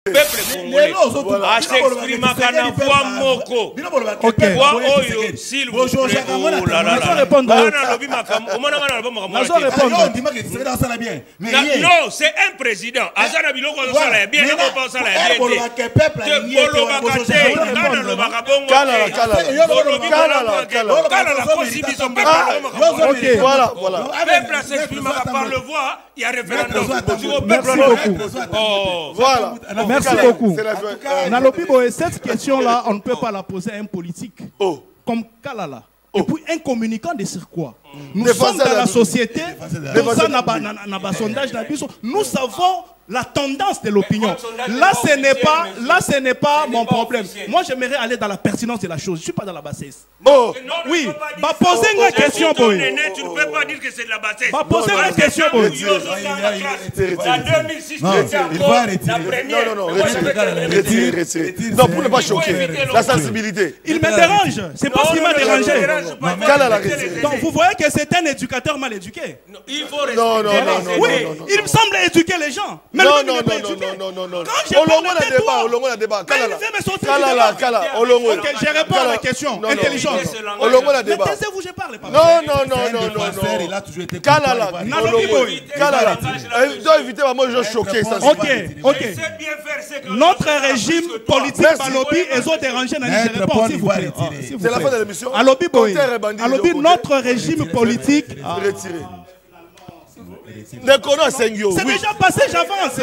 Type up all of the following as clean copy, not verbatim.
peuple congolais s'exprime à la voix moko. S'il vous plaît. Non, c'est un président. Voilà. Peuple s'exprime par le voix, il y a référendum. Voilà. Merci beaucoup. Nalobibo, cette question-là, on ne peut pas la poser à un politique comme Kalala. Et puis un communicant de sur quoi? Nous sommes dans la société, nous savons la tendance de l'opinion. Là, ce n'est pas mon problème. Moi, j'aimerais aller dans la pertinence de la chose. Je ne suis pas dans la bassesse. Oui, va poser une question, boy. Tu ne peux pas dire que c'est de la bassesse. Va poser une question, boy. En 2006, il va retirer. Non, retirer. Non, pour ne pas choquer. La sensibilité. Il me dérange. C'est pas ce qui m'a dérangé. Donc, vous voyez que c'est un éducateur mal éduqué. Il faut rester. Non. Oui, il me semble éduquer les gens. Mais Non. Quand je Olongo la débat. je réponds à la question intelligente. Olongo la débat. Taisez-vous, je parle pas. Non. Il a toujours été Kalala. Dois éviter moi je choqué ça. Ok. Notre régime politique Balobi et autres dérangés n'a pas réponse, s'il vous plaît. C'est la fin de l'émission. Alobi, notre régime politique. Retiré. C'est déjà passé, j'avance.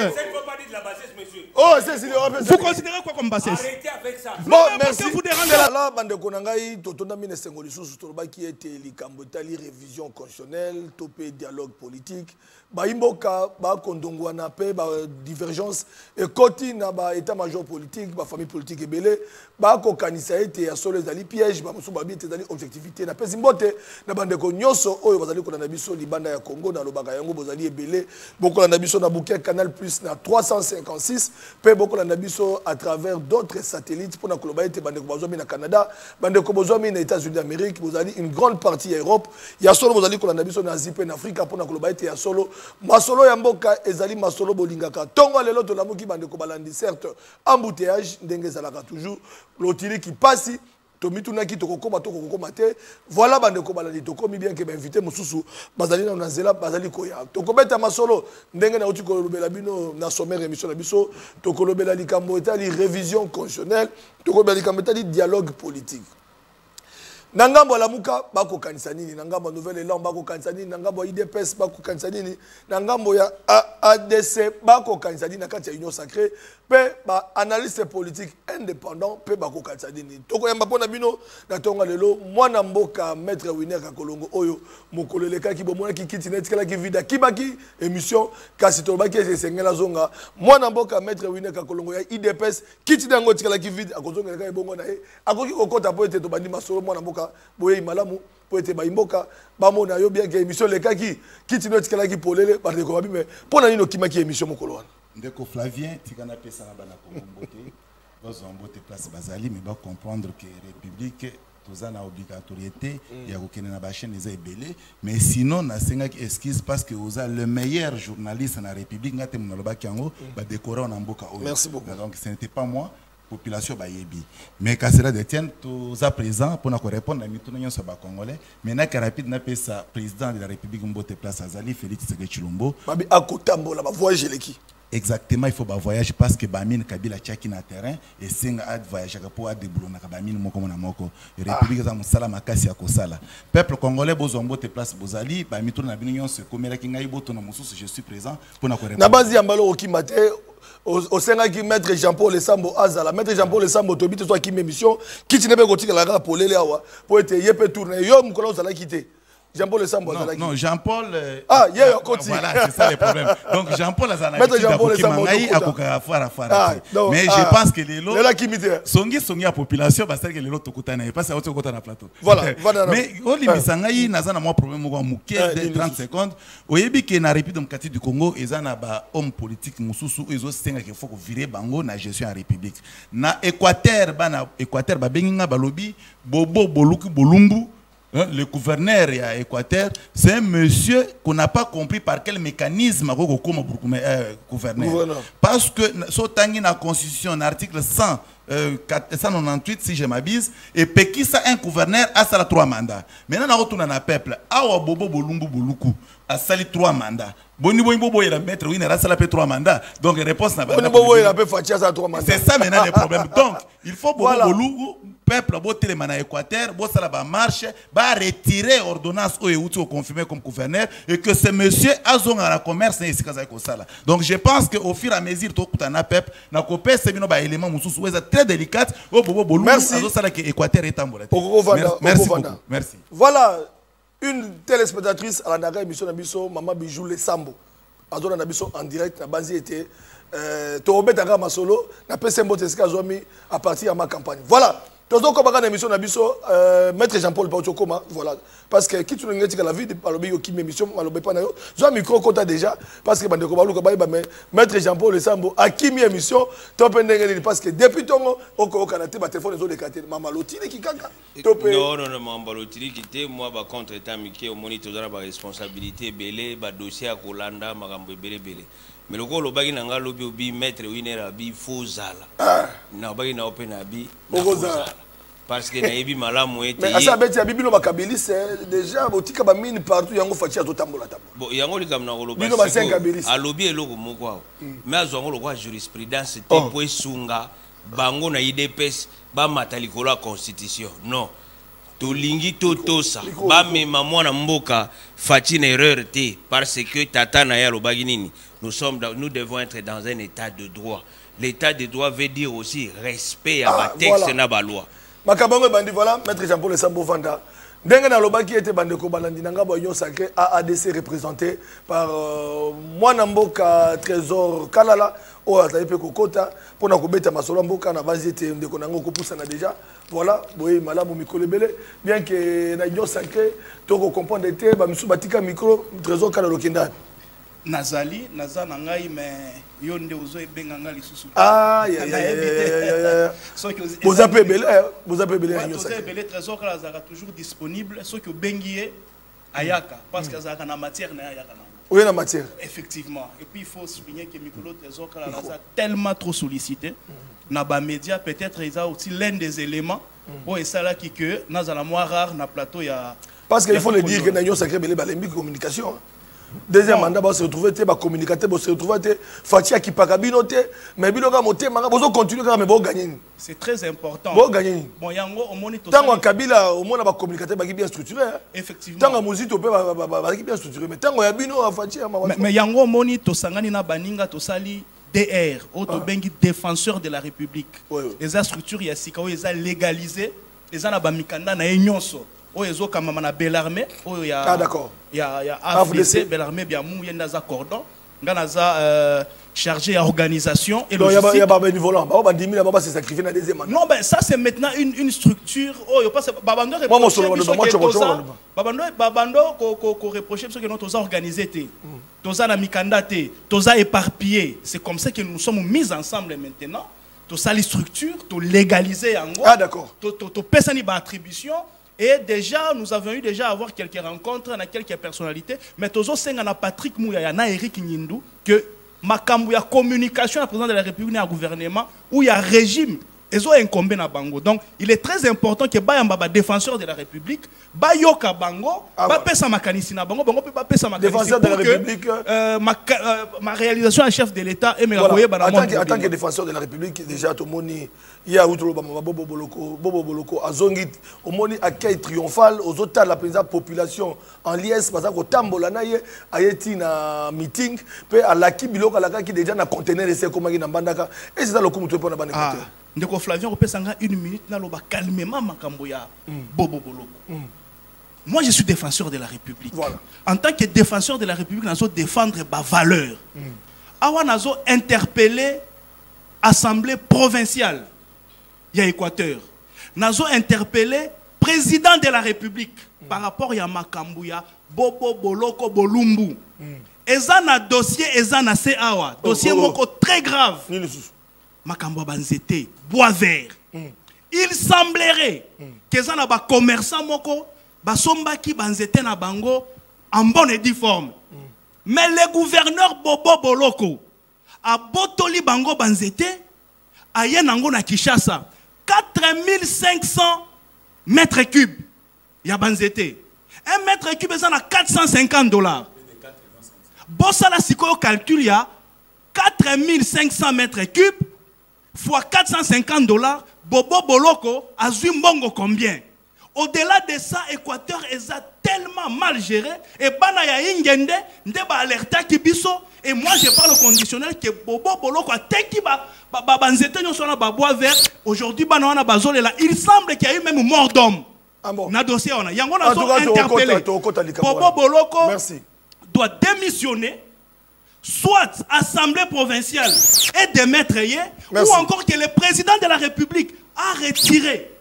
Vous considérez quoi comme bassesse? Arrêtez avec ça. Bon, merci. Vous dérangez. Là, bande konangai, totonda mine sengoli sous qui était likambotali révision constitutionnelle, topé dialogue politique. Ba imboka, ba kondongwana pe, ba divergence et koti na ba état-major politique, ba famille politique et belé, ba kokanisa été à solo les ali piège, ba musu ba bi té dali objectivité na pesimbote na bande ko nyoso oyo bazali ko na biso libanda ya Congo na lobaka yango bozali ebelé, boko na biso na bouquet Canal Plus na 356 pe boko na biso à travers d'autres satellites pour na koloba été bande ko bozomi na Canada, bande ko bozomi na États-Unis d'Amérique, bozali une grande partie ya Europe, ya solo bozali ko na biso na Asie pe na Afrique pour na koloba été ya solo masolo ya mboka ezali masolo bolingaka tongo lelo to lamuki bande ko balandi certes embouteillage ndenge zalaka toujours lotili qui passe tomituna ki tokokoma te voilà bande ko balandi tokomi bien que ba invité mususu bazali na nzela bazali koya tokobeta masolo ndenge na uti ko lobela bino na sommaire émission na biso tokolobela likambo etali révision constitutionnelle tokobela likambo etali dialogue politique. Nangambo la muka bako kansanini nangambo nouvelle élan bako kansanini nangambo IDPS bako kansanini nangambo ya ADC bako kansanini na kati ya union sacrée pe ba analyste politique indépendant pe bako kansanini toko yamba pona bino na tonga lelo mwana mboka maître Winer Kakolongo oyo mokoleleka ki bomona ki kiti netikala ki vida kibaki émission kasi tolobaki esengela zonga mwana mboka maître Winer Kakolongo ya IDPS kiti dango tikala ki vida akozongeleka ebongo na ye akoki kokota po ete to bandi masolo mwana mboka boye malamu po ete baimboka bamona yo bien que émission lekaki kiti no tikala ki polele ba de ko babi mais pona nino kimaki émission mokolo wana ndeko Flavien tikana pesa na bana ko mbote bazombote place bazali mais ba comprendre que république toza na obligatoriété ya kokene na ba chaîne eza ebele mais sinon na senga ki excuse parce que oza le meilleur journaliste na république ngate monaloba kiango ba décorer na mboka oyo. Merci beaucoup. Donc ce n'était pas moi population bayebi mais Kasera Détienne tous à présent pour nous répondre à mituna nyonso ba congolais maintenant que rapide na pesa président de la République mbote place Azali Félix Tshisekedi Tshilombo babi akotambola ba voyage leki exactement il faut ba voyage parce que Bamine Kabila tchaki na terrain et singa ad voyage pour débouler na Bamine moko na moko République za musala makasi ya kosala peuple congolais bozo mbote place bozali ba mituna na bino nyonso komela kinga iboto na mususu je suis présent pour nous répondre na bazi ya mbalo okimate au Sénat qui maître Jean-Paul Sambo Azala maître Jean-Paul Sambo tobite soit qui émission qui tinebe kotika la rap polele awa pour être yepé tourner yo mkola ozala quitté Jean-Paul Sambo Azala non Jean-Paul voilà c'est ça le problème donc Jean-Paul Azala maître Jean-Paul Sambo akoka fara mais je pense que les lots la kimite songi à population parce que les lots tokutana parce que auto kota na plateau voilà mais oli bisangai nazana moi problème mo muke de 30 secondes oyebi ke na République démocratique du Congo ezana ba homme politique mususu ezo senga ke faut virer bango na gestion en République na Équateur ba benginga balobi bobo boluku bolumbu le gouverneur à Équateur, c'est un monsieur qu'on n'a pas compris par quel mécanisme gouverneur. Parce que dans la Constitution, l'article 198, si je m'abuse, et Pékin, ça un gouverneur a ça 3 mandats. Maintenant, on retourne dans le peuple. Awa Bobo Bolumbu Boluku a sali 3 mandats. Boni Bobo il a mettre oui, il a sali 3 mandats. Donc, réponse n'a pas. Boni Bobo il a fait Fatia ça 3 mandats. C'est ça maintenant le problème. Donc, il faut Bobo Boluku peuple boter les Équateur, bo ça la marche, va retirer ordonnance au confirmer comme gouverneur et que ce monsieur a zone à la commerce et donc je pense que au fur et à mesure tout na peuple na copé c'est bino ba élément mususu très délicat au Bobo Bolumbu. Merci. Équateur est en Merci beaucoup. Merci. Voilà une téléspectatrice à la émission Nabiso Maman Bijou Les Sambo. Azona Nabiso en direct na base était Torobeta Masolo na PC Mboteska Zomi à partir de ma campagne. Voilà. Tous les gens qui émission Nabiso, Maître Jean-Paul Pautokoma, voilà. Parce que qui tu n'as dit que la vie de Palobi qui m'émission, Malobé Panayo, j'ai un micro quota déjà, parce que Maître Jean-Paul Le Sambo, à qui mi émission, parce que depuis ton au Canada, ma téléphone est au décaté, Maman Lotini qui caca. Non, Maman Lotini qui était, moi, contre état Mickey, au moniteur de la responsabilité, Belé, dossier à Kolanda, Magambo Belé. Mais le gars, le bagage n'a lobby obi maître winner abi fozala. Na bagage na open abi fozala. Parce que na ebi malamu ete. Mais asa beti abi bino makabili c'est déjà botika ba mine partout yango fatia to tambola tambola. Bon yango likam na koloba. Bino ba 5 kabili. A lobby eloko moko. Mais azongo lo kwa jurisprudence te po esunga bango na IDPS ba matali ko la constitution. Non. Tolingi totosa ba mema mwana mboka fati na erreur te parce que tata na ya lo baginini. Nous devons être dans un état de droit. L'état de droit veut dire aussi respect à ma texte et à ma loi. Makabango bandi voilà, Maître Jean-Paul Le Sambo Vanda. Dengue na loba qui était bandeko balandi nanga boyon sacré AADC représenté par Mwanamboka Trésor Kalala o atayepe kokota pona kobeta masolo mboka na base était ndeko nango kopusa na déjà. Voilà, boye malamu mikolebele bien que na union sacré to ko comprendre te ba misu batika micro Trésor Kalala Kenda. Nazali, Nazanangai, mais Yonde Ozo et Benganga les sous. Ah, vous avez belé, vous avez belé. Vous avez belé, trésor, là, toujours disponible, ceux qui ont bengué Ayaka, parce que ça a une matière. Oui, la matière. Effectivement. Et puis il faut souligner que Mikolo Trésor, là, a tellement trop sollicité. Naba Média, peut-être, ils ont aussi l'un des éléments. Et ça là qui que, dans la moins rare, dans le plateau, il y a. Parce qu'il faut le dire que nous sacré belé, la communication. Deuxième mandat, on se retrouve, on communicateur, on se retrouve, Fatia qui pas kabinote, mais binoka moté, on continue mais bon gagner. C'est très important. Bon gagner. Bon yango au moniteur. Tant qu'on Kabila, au moins on communicateur qui bien structuré. Effectivement. Tant qu'on musique on peut qui bien structuré, mais tant qu'on yabino à Fatia. Mais yango moniteur sangani na baninga to sali DR, auto bengi défenseur de la République. Les structures yasika, ils ont légalisé, ils ont na bamikanda na enyonso. Oyezo kama mana Bellarmé, ah d'accord. Il y a AFDC, Bellarmé bien mou yendaza cordon, nganaza chargé à organisation et donc il y a pas bénévolat. Ba 10 000 là-bas c'est sacrifié dans deuxième mandat. Non ben ça c'est maintenant une structure. Oh yo passe Babando Babando ko reprocher parce que nous tous organisé té. Toza na mikanda té, toza éparpillé. C'est comme ça que nous sommes mis ensemble maintenant. To ça les structures, to légaliser en gros. Ah d'accord. To personne ba attribution. Et déjà, nous avons eu déjà à avoir quelques rencontres, on a quelques personnalités. Mais toujours, c'est Patrick Mouya, il y a Eric Nyindou, que Makambu, il y a communication à la présidence de la République et au gouvernement, où il y a régime, ils ont incombé à Bango. Donc, il est très important que Bayamba, défenseur de la République, Bayoka Bango, Bapesa Makanisi na Bango, Bango peut Bapesa Makanisi. Défenseur de la République. Ma réalisation en chef de l'État et mes en tant que défenseur de la République, déjà, tout le monde, il y a Bobo Boloko, Azongit, au monde accueil triomphal, aux autres de la population en liesse, parce que Tambola naye, ayeti na meeting, puis à la Kibiloko, à la qui déjà na conteneur et c'est comme il Bandaka, et c'est ça le coup de pour la bande. Ndeko Flavien, on peut s'engager une minute, na loba calmement Makamboya, Bobo Boloko. Moi, je suis défenseur de la République. Voilà. En tant que défenseur de la République, nous allons défendre ma valeur. Awa nous allons interpeller l'Assemblée provinciale. Il y a Équateur. Nous allons interpeller président de la République par rapport à Makambouya, Bobo Boloko Bolumbu. Et ça, un dossier, et ça, c'est Awa. Dossier très grave. Makambouya Banzete, bois vert. Il semblerait que ça, un commerçant moko basombaki banzete na bango en bonne et due forme. Mais le gouverneur Bobo Boloko a botoli bango banzete aye nango na Kinshasa 4500 mètres cubes ya banzete. Un mètre cube est à $450. Bossa la sikoyo calcul ya 4500 mètres cubes fois $450. Bobo Boloko a mbongo combien? Au-delà de ça, Équateur est tellement mal géré. Et bana ya ingende ndeba alerta kibiso. Et moi je parle au conditionnel que Bobo Boloko a teki banzete nyo sona babois vert. Aujourd'hui bana wana bazole là, il semble qu'il y a eu même mort d'homme. Ah bon. Na dossier on a. Yango na so interpellé. Bobo Boloko doit démissionner, soit assemblée provinciale et démettre, ou encore que le président de la République a retiré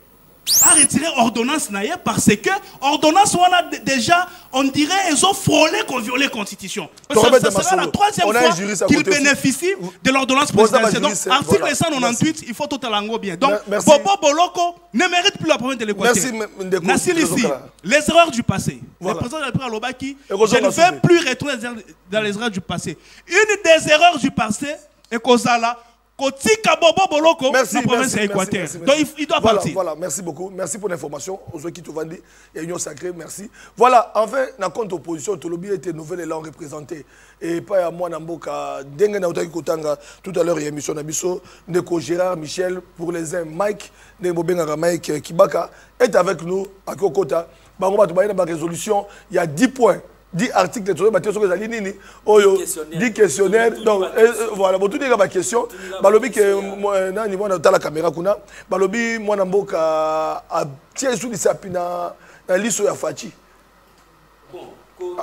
ordonnance naïe parce que ordonnance on a déjà, on dirait, ils ont frôlé qu'on violait la constitution. Ça sera la troisième fois qu'ils bénéficient de l'ordonnance présidentielle. Donc article 198, il faut tout à l'ango bien. Donc Bobo Boloko ne mérite plus la province de l'Équateur. Merci ici. Les erreurs du passé. Le président de la République Alobaki, je ne vais plus retourner dans les erreurs du passé. Une des erreurs du passé est Kozala. Kotika Bobo Boloko, la province de l'Équateur. Donc il doit partir. Voilà, merci beaucoup. Merci pour l'information. Aux qui te vendent, et Union Sacrée, merci. Voilà, enfin, dans compte opposition, Tolobi était nouvelle élan représenté. Et pas à moi, Namboka, Dengue Nautaki Kotanga, tout à l'heure, il y a émission Nabiso, Ndeko Gérard Michel, pour les uns, Mike, Ndeko Bengara Mike Kibaka, est avec nous à Kokota. Bangoba, tu vas dans ma résolution, il y a 10 points. 10 articles, 10 questionnaires. Donc, voilà, tout est ma question. Balobi que niveau de la caméra, Balobi, moi, Namboka, a tiré sous les sapina, la liste de Fachi.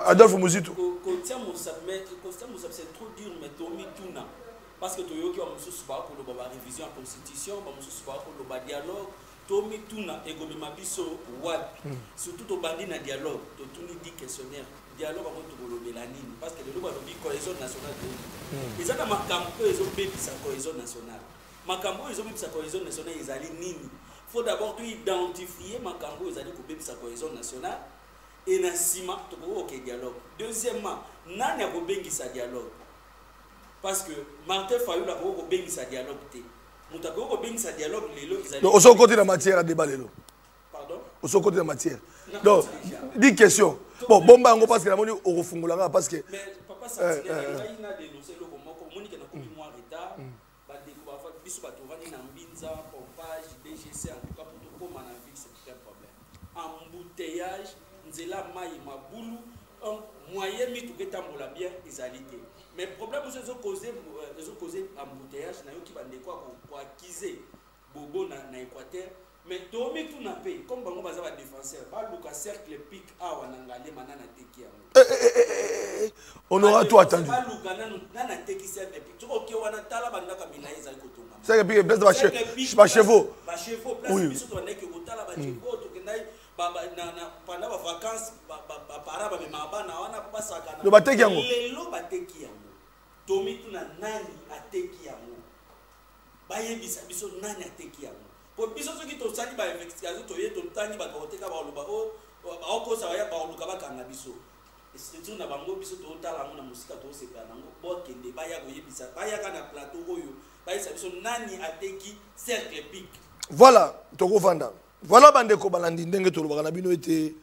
Adolphe Mouzito. C'est trop dur, mais Tomi Tuna. Parce que Toyoki a pour la révision de la Constitution, pour le dialogue. Tomi Tuna et Gomema Bisso, surtout au bandit na dialogue, to tuni 10 questionnaires. Dialogue avant tout le mélanine parce que le loba lobi cohésion nationale ils ont ma campo ils ont bébé sa cohésion nationale ma campo ils ont bébé sa cohésion nationale ils allaient nini faut d'abord tout identifier ma campo ils allaient couper sa cohésion nationale et na sima to ko OK dialogue. Deuxièmement nani a ko bengi sa dialogue parce que Martin Fayulu a ko bengi sa dialogue té mutako ko bengi sa dialogue lelo ils allaient au côté de la matière à débat lelo pardon au côté de la matière donc 10 questions. Bon, bon, parce que la monnaie au refungulanga parce que. Mais papa, ça il a dénoncé le comment communiquer dans le mois retard. Bah, découvrir biso batovani na mbinza, pompage, DGC en tout cas pour tout comme en ville c'est un problème. Embouteillage, nzela mai mabulu, moyen mi tout ketambola bien isalité. Mais problème c'est causé embouteillage na yo ki bande quoi pour acquiser bobo na Équateur. Mais Tomi tout n'a payé comme bango baza ba défenseur ba luka cercle pic a wanangale manana teki yango on aura tout attendu ba luka nana teki cercle pic to OK wana tala bandaka minaïza ikotonga cercle pic place ba chevaux place biso to ndeke ko tala ba chevaux to kendai ba na pendant ba vacances ba para ba mabana wana pa saka le bateki yango lelo bateki yango Tomi tout na nani ateki yango ba yebisa biso nani ateki yango. Pour biso qui to sali ba investigation to yeto tani ba koteka ba loba o ko sa ya ba luka ba kanga biso c'est na bango biso to tala na musika to se kana ngo bo kende ba ya go yebisa ba ya kana plateau oyo ba isa biso nani ateki cercle pic. Voilà toko vanda voilà bande ko balandi ndenge to loba na bino était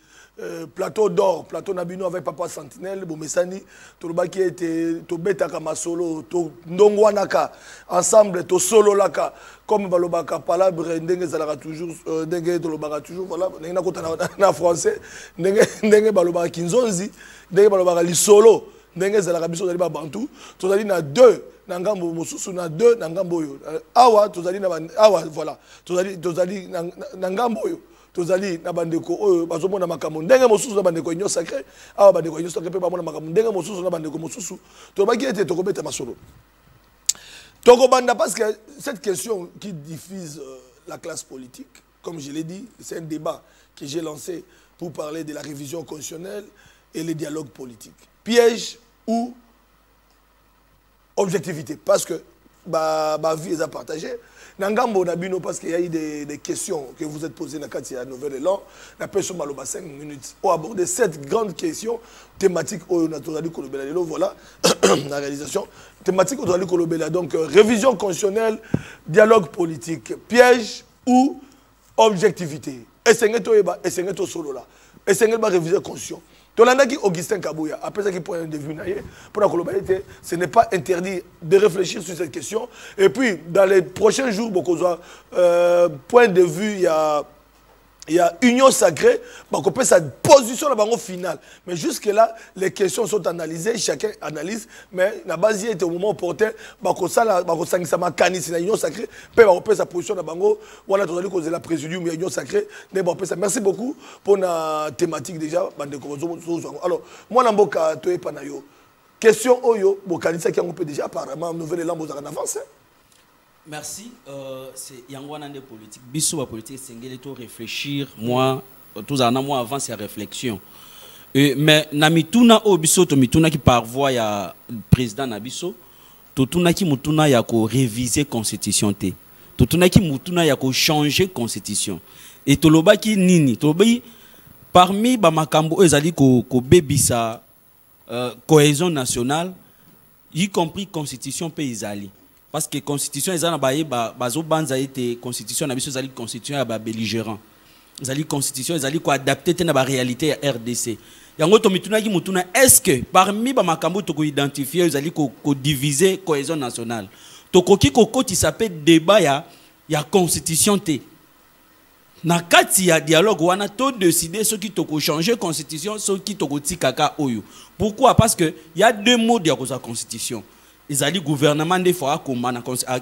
plateau d'or, plateau Nabino avec Papa Sentinelle, Bomesani, Tolobaki était to betaka masolo, to ndongwanaka, ensemble, to solo laka, comme Balobaka palabre, ndenge zalaka toujours, ndenge Tolobaka toujours, voilà, ndenge na kota na français, ndenge Balobaka kinzonzi, ndenge Balobaka li solo, ndenge zalaka biso zali ba bantu, tozali na deux, na ngambo mosusu na deux, na ngambo yo. Awa, tozali na awa, voilà, tozali na ngambo yo. Tozali na bandeko oyo bazomona makambo ndenge mosusu na bandeko Union Sacrée awa bandeko Union Sacrée pe bamona makambo ndenge mosusu na bandeko mosusu tobaki ete tokobeta masolo tokobanda parce que cette question qui diffuse la classe politique comme je l'ai dit c'est un débat que j'ai lancé pour parler de la révision constitutionnelle et les dialogues politiques piège ou objectivité parce que vie est à partager. Nangambo Nabino, parce qu'il y a eu des questions que vous êtes posées dans la nouvelle élan. La personne m'a 5 minutes. Pour aborder cette grande question thématique au Naturali Kolobela. Voilà la réalisation. Thématique au Naturali Kolobela. Donc, révision constitutionnelle, dialogue politique, piège ou objectivité. Et c'est un solo là. Et c'est une révision constitution. Tolandaki Augustin Kabouya, après ça qui point de vue, pour la globalité, ce n'est pas interdit de réfléchir sur cette question. Et puis, dans les prochains jours, point de vue, il y a union sacrée, on peut sa position là finale. Mais jusque-là, les questions sont analysées, chacun analyse, mais la base est au moment opportun, union sacrée, on peut sa position là on a toujours dit la présidium de l'union sacrée. Merci beaucoup pour la thématique déjà. Alors, moi, je suis Panayo. Question Oyo, on peut déjà apparemment nouvelle élan en avance. Merci. C'est Yangwana de politique. Bissou la politique, c'est de réfléchir. Moi, tous en moi avant c'est réflexion. Mais namituna o biso to mituna qui par voie ya président nabiso, to tuna ki mutuna ya ko réviser constitution té. To tuna ki mutuna ya ko changer constitution. Et to loba ki nini, to loba parmi ba makambo ezali ko bebisa cohésion nationale, y compris constitution paysali. Parce que la constitution, ils ont été constitution, ils constitution à belligérant. Ils ont constitution, ils ont adapté à la réalité à RDC. Est-ce que parmi les makambo to identifier, ils ont diviser cohésion nationale? Tokoki koko qui s'appelle débat ya constitution té. Na kati ya dialogue wana to décider ce qui toko changer constitution, ce qui toko tikaka oyo. Pourquoi? Parce que il y a deux mots de la constitution. Ils ont dit gouvernement des fois comme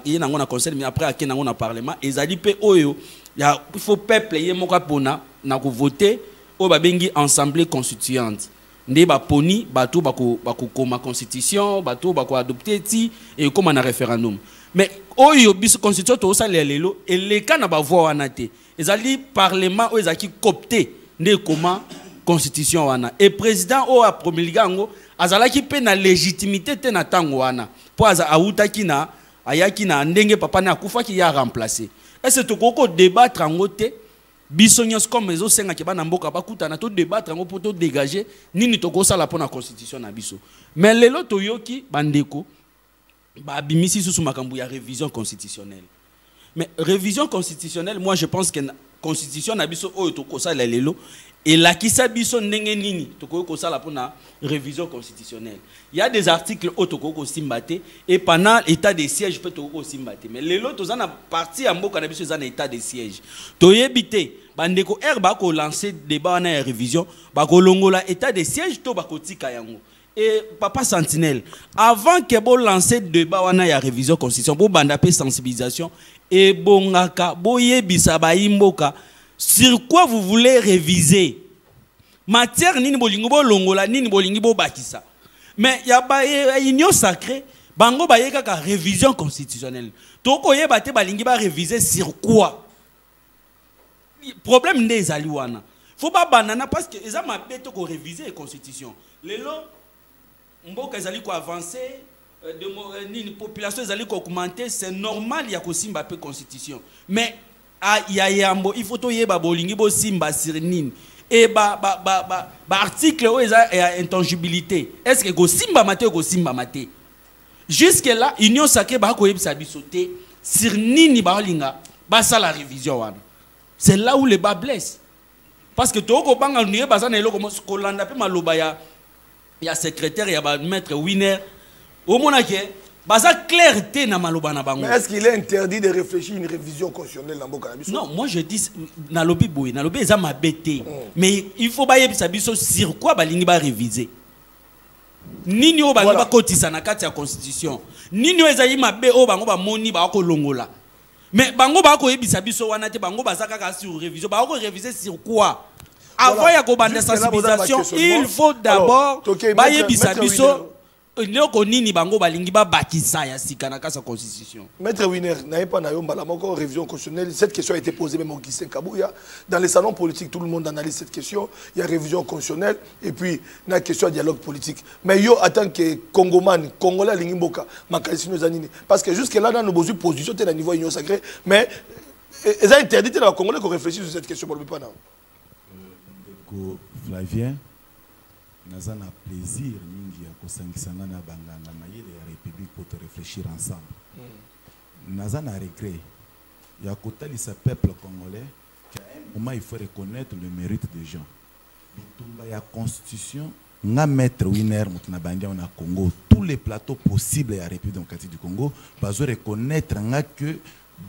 il y a un conseil mais après il y a un parlement ils ont dit il faut peuple y moka pona na ko voter au babengi assemblée constituante ndé ba poni bato bako koma constitution bato bako adopter ti et comme un référendum mais oyo biso constitution to ça lelo et les cas na ba voix wana te ils ont dit parlement ils ont qui copter ndé comment constitution wana et président o a promulgué ngo azalaki pe na légitimité te na tango wana po aza autaki na ayaki na ndenge papa na akufa ki ya remplacer est-ce que toko débattre ngo te biso nyos comme ezo senga ke bana mboka bakuta na to débattre ngo pour to dégager nini toko sala pona constitution na biso mais lelo toyoki bandeko ba bimisi susu makambu ya révision constitutionnelle mais révision constitutionnelle moi je pense que constitution na biso oyo toko sala lelo et la qui s'abisso ndenge nini toko sala pona révision constitutionnelle. Il y a des articles autoko simbate et pendant l'état de siège peut toko simbate mais les autres on a parti à mboka na biso za na état de siège. To yebite bandeko ba ko lancer débat na révision ba ko longola état de siège to ba ko tika yango. Et papa Sentinelle avant que bo lancer débat wana ya révision constitution bo banda pe sensibilisation et bongaka bo yebisa ba imboka sur quoi vous voulez réviser matière nini bolingo bo longola nini bolingi bo bakisa mais ya ba union sacrée bango ba yeka ka révision constitutionnelle toko yeba te balingi ba réviser sur quoi problème des aliwana faut pas banana parce que eza mabeto ko réviser la constitution lelo mboka ezali ko avancer nini population ezali ko augmenter c'est normal ya ko simba pe constitution mais yambo il faut to yeba bolingi bo simba sur nini et article où il y a intangibilité est-ce que go simba maté jusque là union sacrée ba ko yebisa bisoté sur nini ba linga ba ça la révision wana c'est là où le bas blesse parce que to ko banga nié ba ça na eloko ko landa pe maloba ya secrétaire ya ba maître winner au monake baza clarté na maloba na bango. Mais est-ce qu'il est interdit de réfléchir une révision constitutionnelle dans Mboka Nabiso? Non, moi je dis na lobi boy, na lobi eza mabete. Mais il faut ba yebisa biso sur quoi balingi ba réviser. Nini o balingi ba kotisa na kati ya constitution. Nini o ezali mabe o bango ba moni ba ko longola. Mais bango ba ko yebisa biso wana te bango baza kaka sur révision. Ba ko réviser sur quoi? Avant ya ko banda sensibilisation, il faut d'abord ba yebisa biso eloko nini bango balingi babakisa ya sika na kasa constitution. Maître Winner, n'ayez pas la révision constitutionnelle. Cette question a été posée même au Guissé Kabouya. Dans les salons politiques, tout le monde analyse cette question. Il y a révision constitutionnelle et puis il y a une question de dialogue politique. Mais yo, en tant que Congoman, Congolais, Lingimboka, parce que jusque-là, dans nos besoins position, c'est à niveau union sacrée. Mais ils ont interdit à Congolais qu'on réfléchisse sur cette question pour le pas. Flavien, nous avons un plaisir de la République pour te réfléchir ensemble. Nous avons un regret. Il y a un peuple congolais qui, à un moment, il faut reconnaître le mérite des gens. Il y a la constitution, nous avons maître Winner au Congo, tous les plateaux possibles à la République démocratique du Congo, nous devons reconnaître que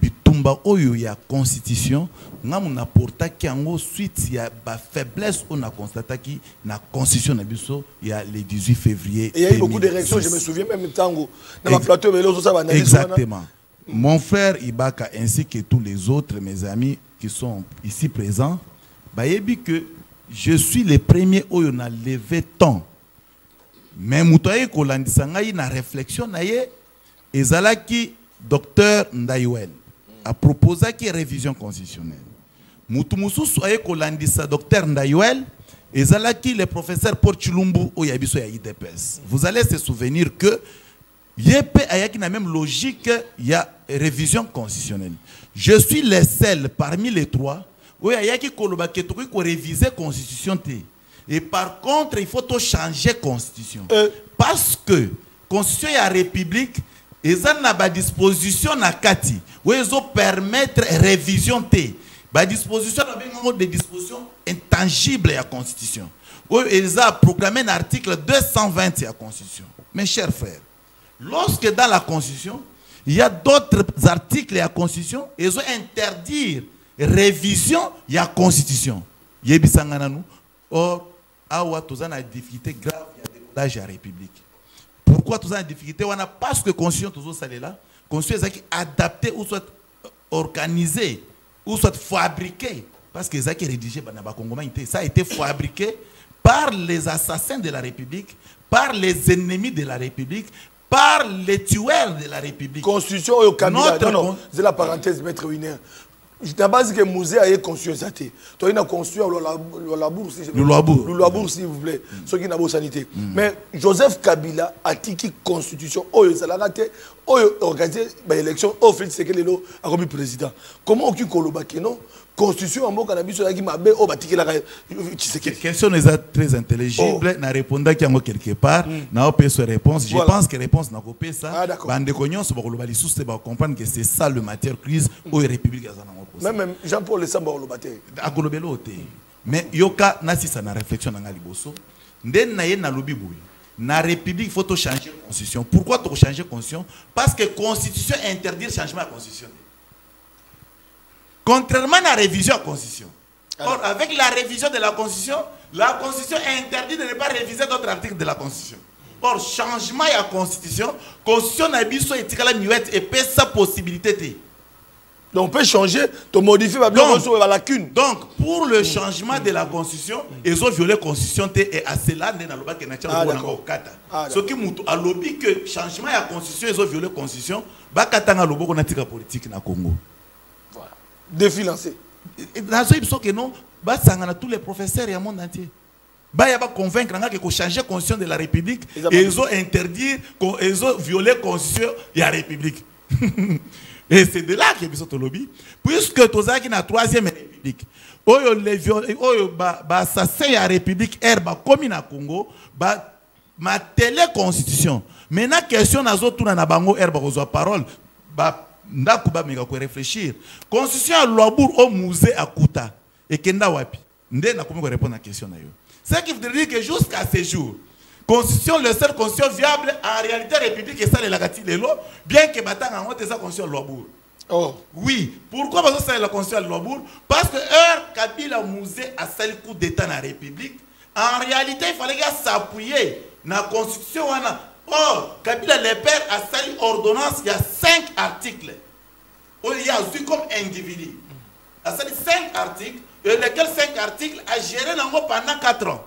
bitumba oyo ya constitution nga muna porta ki ango suite ya ba faiblesse on a constaté ki na constitution na biso ya le 18 février. Et il y a eu beaucoup de réactions, je me souviens même tango dans la plateau mais l'autre ça va analyser. Exactement. Mon frère Ibaka ainsi que tous les autres mes amis qui sont ici présents ba yebi que je suis le premier oyo na levé temps. Mais mutoye ko landisa ngai na réflexion na ye ezalaki Docteur Ndayouel a proposé une révision constitutionnelle. Moutoumoussou soye kolandisa Docteur Ndayouel et zalaki le professeur Porchulumbu au yabiso ya IDPS. Vous allez se souvenir que yépe ayaki na même logique il y a révision constitutionnelle. Je suis le seul parmi les trois où ayaki koloba ketoko ko réviser constitution té. Et par contre il faut tout changer constitution. Parce que constitution ya république ils ont une disposition na kati où ils ont permettre révision té ba disposition des dispositions intangibles à la constitution où ils ont proclamé l'article 220 de la constitution. Mes chers frères, lorsque dans la constitution il y a d'autres articles de la constitution, ils ont interdit révision de la constitution. Yebisangana nous or awa tozana une difficulté grave il y a décollage à la République. Pourquoi tous en difficulté? Parce que la constitution est là, la constitution est adaptée ou soit organisée ou soit fabriquée. Parce que ça qui est rédigé ça a été fabriqué par les assassins de la République, par les ennemis de la République, par les tueurs de la République. Constitution au Canada. Non, c'est la parenthèse, Maître Winner. Je n'ai pas dit que le musée a construit ça. Tu as construit le Labour, s'il vous plaît. Ceux qui n'ont pas de sanité. Mais Joseph Kabila a dit que la constitution, il a organisé l'élection, il a fait le président. Comment on a non? Constitution en cannabis sur la guimabé au bâti la question est très intelligible n'a répondu qu'il y a quelque part n'a pas de réponse. Je pense que réponse n'a pas ça bande cognon sur le sous c'est comprendre que c'est ça le matière crise au république même Jean-Paul Samba le bâté à Golobelo mais yoka na si ça na réflexion na liboso nden na ye na lobi boui na république il faut to changer constitution. Pourquoi to changer constitution? Parce que constitution interdit le changement de constitution. Contrairement à la révision de la Constitution. Or, avec la révision de la Constitution interdit de ne pas réviser d'autres articles de la Constitution. Or, changement de la Constitution n'a pas muette et peut sa possibilité. Donc, on peut changer, on modifier la lacune. Donc, pour le changement de la Constitution, ils ont violé la Constitution et à cela, ils ont violé ce qui a lobby que changement de la Constitution, ils ont violé la Constitution, ils ont violé la politique dans le Congo. Défi lancé. Dans ce que non, tous les professeurs et le monde entier. Ils vont convaincre que changer la constitution de la République et ils ont interdit, ils ont violé la constitution de la République. Et c'est de là qu'ils sont au lobby. Puisque tous ceux qui ont la troisième République, les assassins de la République, comme na Congo, ma télé-constitution. Maintenant, question à tout dans la bango, parole. Ndakuba mega ko réfléchir constitution à Labour au musée à Kouta et kenda wapi ndé na komi ko répondre à la question na yo ce qui veut dire que jusqu'à ce jour constitution le seul constitution viable en réalité république et ça la gati lelo bien que batanga ngote ça constitution Labour. Oh oui, pourquoi parce que ça la constitution Labour? Parce que Kabila musée a sali coup d'état na république en réalité il fallait s'appuyer na constitution wana. Or, Kabila le père a sali ordonnance, il y a 5 articles. Il y a vu comme individu. Il a sali 5 articles, et lesquels 5 articles a géré pendant 4 ans.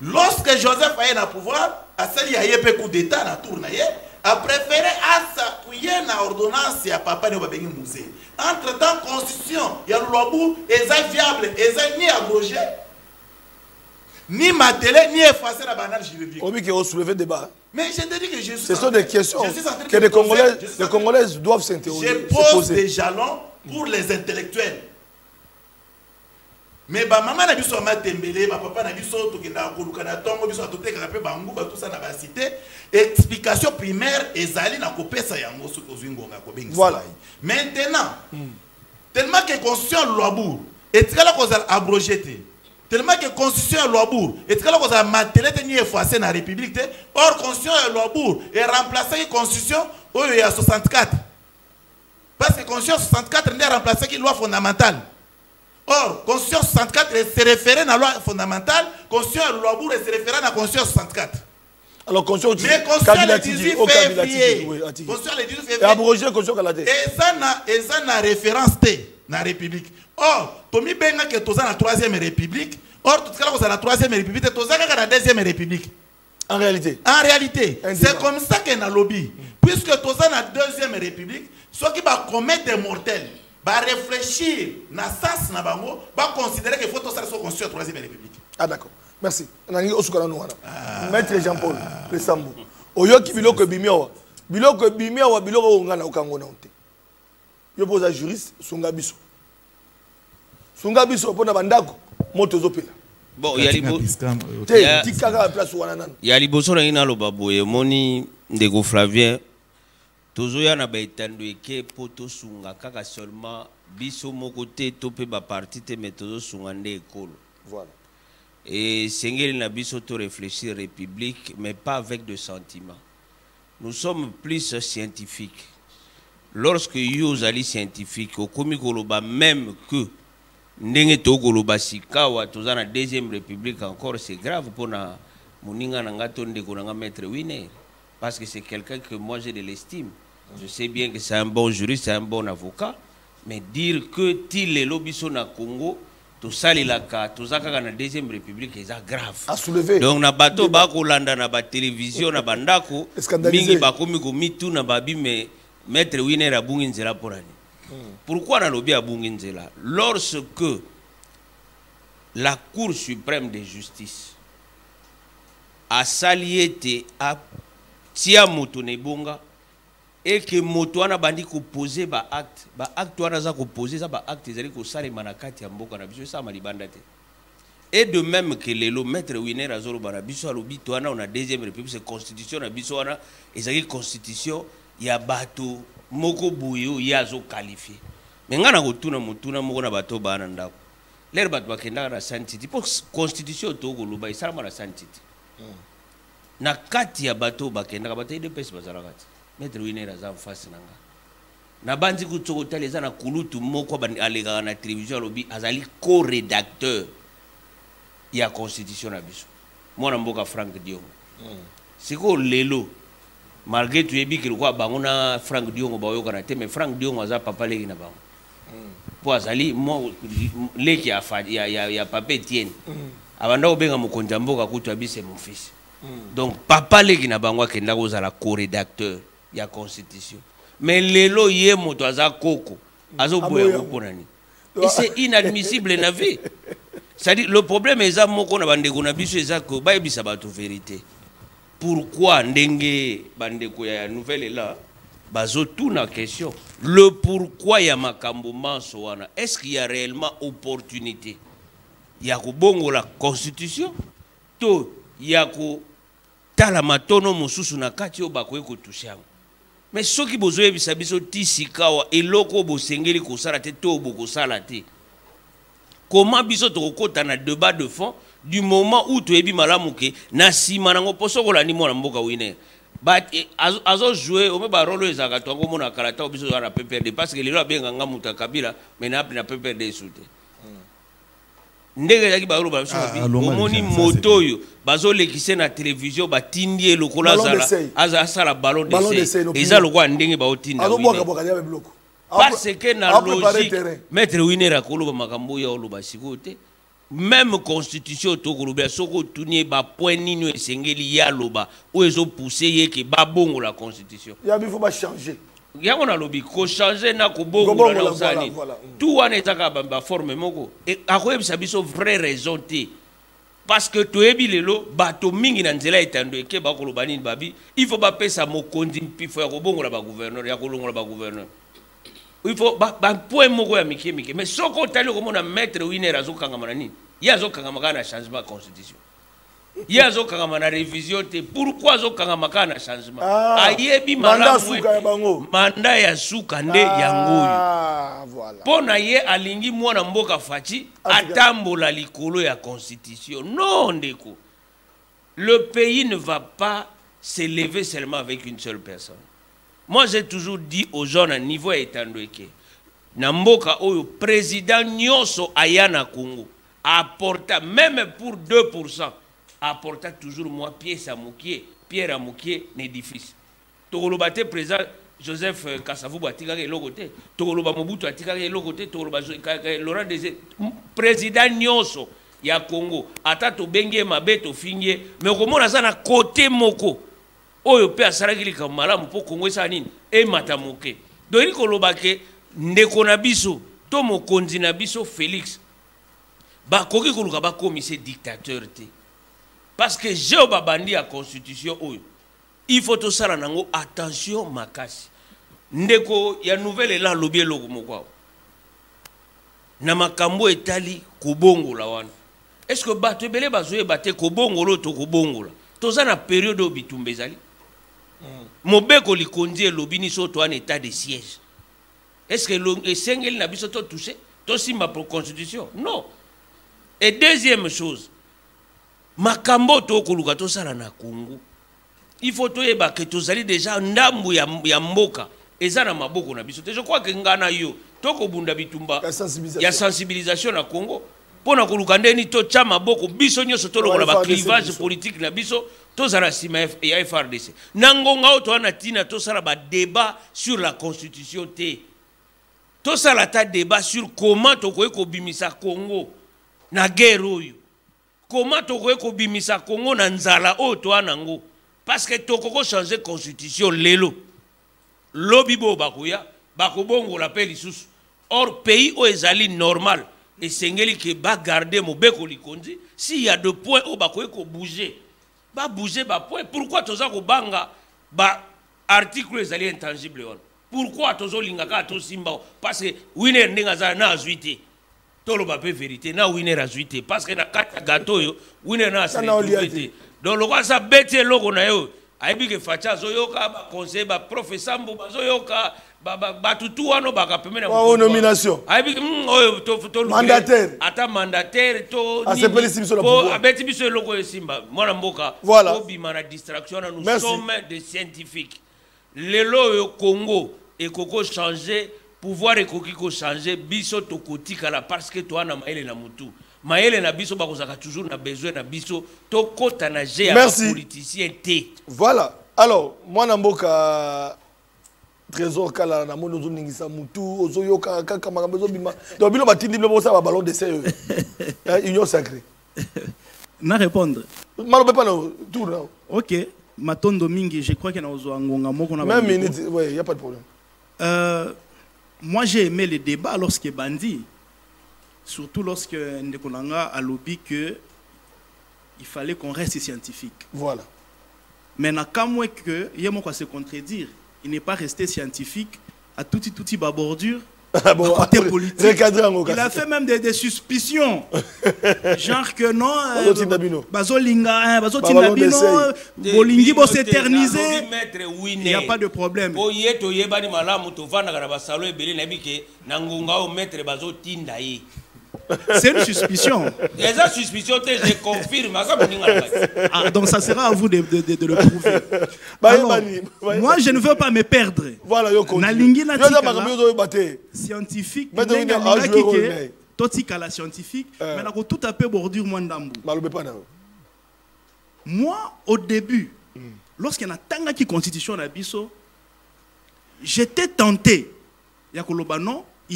Lorsque Joseph a eu le pouvoir, asali ya ye pe coup d'état na tour na ye a préféré asa kuye na ordonnance ya papa ne babengi musée. Entre temps constitution ya Lwabu est viable, est ni abrogé ni matélé ni effacé la banane juridique. Obi qui a soulevé débat. Mais je te dis que je suis. Ce sont des questions que les Congolais doivent s'interroger. Je pose des jalons pour les intellectuels. Mais ba maman na biso matembele, ba papa na biso to kenda koluka na tongo biso to teka pe bangu ba tout ça na ba cité. Explication primaire ezali na kopesa yango so ko zwingonga ko bengi. Voilà. Maintenant, tellement que constitution Lwabu etikala ko za abrogé te. Tellement que constitution Lwabu etikala ko za matele te ni effacé na république te. Or constitution Lwabu est remplacé constitution oyo ya 64. Parce que constitution 64 n'est remplacé qui loi fondamentale. Or, Constitution 64 se référé à la loi fondamentale, Constitution Lwabu se référé à la Constitution 64. Alors, Constitution le 18 février. Constitution le 18 février. Et abrogé Constitution Kalate. Et ça n'a référence dans la République. Or, Tomi Benga que tous la 3e République. Or, tout ça, la 3e République, tous ça, la 2e République. En réalité. En réalité, c'est comme ça qu'on a lobby. Puisque tous ça, la 2e République, ceux qui vont commettre des mortels. Va réfléchir na sens na bango, va considérer qu'il faut tout ça soit construit à la 3e République. Ah d'accord. Merci. Maître Jean-Paul, le Sambo. Oyoki biloko bimiawa. Biloko bimiawa biloko ngana okangona onte. Yo posa juriste sunga biso. Sunga biso pona bandako moto zopela. Bon, yali bo. Tikaka place wana nan. Yali boso na ina lo baboye moni ndeko Flavien. Tozoya na baitando eke poto sunga kaka seulement biso moko te tope ba parti te mais tozo sunga nde ekolo. Voilà. Et sengeli na biso to réfléchir république mais pas avec de sentiments. Nous sommes plus scientifiques. Lorsque yo zali scientifique okomi koloba même que ndenge to koloba sikawa toza na deuxième république encore c'est grave pour na moninga na ngato ndeko na maître Winer parce que c'est quelqu'un que moi j'ai de l'estime. Je sais bien que c'est un bon juriste, c'est un bon avocat, mais dire que til lobby sont na Congo, tout ça les laka, tout ça quand la deuxième république c'est grave. À soulever. Donc na bateau ba ko landa na ba télévision na bandako, mingi ba komi ko mitu na babi mais maître Winer a bungi nzela porani. Pourquoi na lobby a bungi nzela? Lorsque la Cour suprême de justice a saliété a tia moto ne bonga et que moto wana bandi ko poser ba acte wana za ko poser ça ba acte ezali ko sale manakati ya mboka na biso ça malibanda te. Et de même que lelo maître Winer azolo bana biso alobi to wana on a deuxième république c'est constitution na biso wana ezali constitution ya bato moko buyo ya zo qualifier. Mais ngana ko tuna motuna moko na bato bana ndako. L'air bato bakenda na santiti pour constitution to ko luba isala na santiti. Na kati ya bato bakenda bato ide pesi bazala kati. Maître Winer aza face nanga. Na bandi kutsokota leza na kulutu moko ba alega na télévision lobi azali co-rédacteur ya constitution na biso. Mwana mboka Frank Diongo. Siko lelo malgré tout yebi ki kwa bango na Frank Diongo ba yoka na te mais Frank Diongo aza papa leki na bango. Po azali mo leki ya papa Etienne. Abanda obenga mokonja mboka kutu abise mon fils. Donc papa leki na bango akenda kozala co-rédacteur ya constitution. Mais lelo ye moto aza koko azo boya koponani. Et c'est inadmissible na vie. C'est-à-dire le problème est ça moko na bandeko na biso eza ko ba yebisa bato vérité. Pourquoi ndenge bandeko ya nouvelle là bazo tout na question. Le pourquoi ya makambo manso wana est-ce qu'il y a réellement opportunité ya ko bongo la constitution to ya ko tala matono mususu na kati o bakoye ko toucher. Mais ceux qui besoin de biso tisikawa eloko bosengeli ko sala te to boko sala te. Comment biso to kota na débat de fond du moment où tu ebi malamu ke na sima nango poso ko lani mona mboka Winer. But azo jouer o me ba rolo ezaka to ngo mona kalata o biso na PPRD parce que lelo abenga ngamuta Kabila mais na PPRD soute. Ndenge yaki ba rolo ba biso omoni moto yo bazo lekise na télévision ba tindie lokola aza sala ballon d'essai eza lokwa ndenge ba otinda parce que na logique maître Winer akoloba makambo ya oloba sikote même constitution to kolobela soko tunie ba point nino esengeli ya loba o ezo pousser ye ke ba bongo la constitution ya bi faut ba changer ya on a lobi ko changer na ko bongo la usani tout wana etaka ba forme moko et akoyebisa biso vraie raison te parce que toyebi lelo bato mingi na nzela etando eke ba koloba nini babi il faut ba pesa mokonzi mpifo ya ko bongo la ba gouverneur ya ko longola ba gouverneur il faut ba point moko ya mike mais soko tali ko mona maître Winner azokanga nini ya azokanga makana changement constitution ya azokanga na révision te pourquoi azokanga makana changement ayebi malamu manda ya suka nde yango voilà pona ye alingi mwana mboka fachi atambola likolo ya constitution non ndeko le pays ne va pas s'élever seulement avec une seule personne. Moi, j'ai toujours dit aux gens à niveau étendue na mboka oyo président nyonso ayana Congo apporta même pour 2% apporta toujours moi pièce à Moukié, pierre à Moukié l'édifice. Tokoloba te président Joseph Kasavubu atikaka eloko te, tokoloba Mobutu atikaka eloko te, tokoloba Laurent Désiré président nyonso ya Congo ata to benge mabe to fingie mais komona ça na côté moko oyo pe asalaki likambo malamu mpo Congo esa nini emata moke donc koloba ke ndeko na biso to mokonzi na biso Félix bakoki koluka bakomise dictateur te parce que jeo babandi ya constitution oyo il faut tosala nango attention makasi ndeko ya nouvelle elan lobi eloko moko na makambo etali kobongola wana est-ce que bato ebele bazoyeba te kobongola to kobongola toza na période oyo bitumba ezali mobeko likonzi elobi niso to en état de siège. Est-ce que esengeli na biso to touché to simba pour constitution? Non. Et deuxième chose, makambo to koluka to sala na Congo, il faut toyeba que tozali déjà ndambu ya mboka eza na maboko na biso. Je crois que ngana yo to ko bunda bitumba ya sensibilisation na Congo pona koluka ndeni to cha maboko biso nyoso to lokola ba clivage politique na biso to zara sima ya FRDC. Nangonga o to ana tina to sala ba débat sur la constitution te. To sala ta débat sur comment to ko bimisa Congo na guerre oyo. Comment to ko bimisa Congo na nzala o to anango. Parce que to ko changer constitution lelo. Lobi bo bakoya bakobongo la pe lisusu. Or pays o ezali normal et sengeli ke ba garder mobeko likonzi s'il y a de points au bakoye ko bouger ba bouger ba point pourquoi toza ko banga ba article ezali intangible on pourquoi tozo lingaka to simba parce que Winner ndinga za na azuité to lo ba pe vérité na Winner azuité parce que na kata gâteau yo Winner na sa vérité donc lo sa bête loko na yo aibi ke facha zo yoka ba conseil ba professeur mbo ba zo yoka ba tutu wano baka pemena wa nomination aibi to mandataire ata mandataire to ni abeti biso loko simba mwana mboka voilà. Bima na distraction na nous sommes des scientifiques lelo yo Congo et koko changer pouvoir et ko changer biso to kotika la parce que to ana maele na mutu maele na biso bakozaka toujours na besoin na biso to kota na gé ya politicien te. Voilà. Alors mwana mboka Trésor kala na mono zo ningisa mutu ozo yoka kaka makambo zo bima donc bino batindi bino bosa ba ballon d'essai union sacrée na répondre malobe pas no tour là. OK matondo mingi je crois qu'il y a ozo ngonga moko na même minute ouais y a pas de problème. Moi j'ai aimé le débat lorsque Bandi surtout lorsque Ndekonanga a lobby que il fallait qu'on reste scientifique. Voilà. Mais na kamwe que yemo quoi se contredire. Il n'est pas resté scientifique à tout bordure. Bon, côté politique. Il a fait même des suspicions. Genre que non, Bazolinga, Bazotindabino, Bolingi bo s'éterniser. Il n'y a pas de problème. C'est une suspicion. Les suspicions, je confirme. Ah, donc ça sera à vous de le prouver. Alors, moi, je ne veux pas me perdre. Voilà, scientifique, la scientifique, mais là, tout à fait bordure moi, au début, lorsqu'il y a une tanga qui constitution la biso, j'étais tenté. Il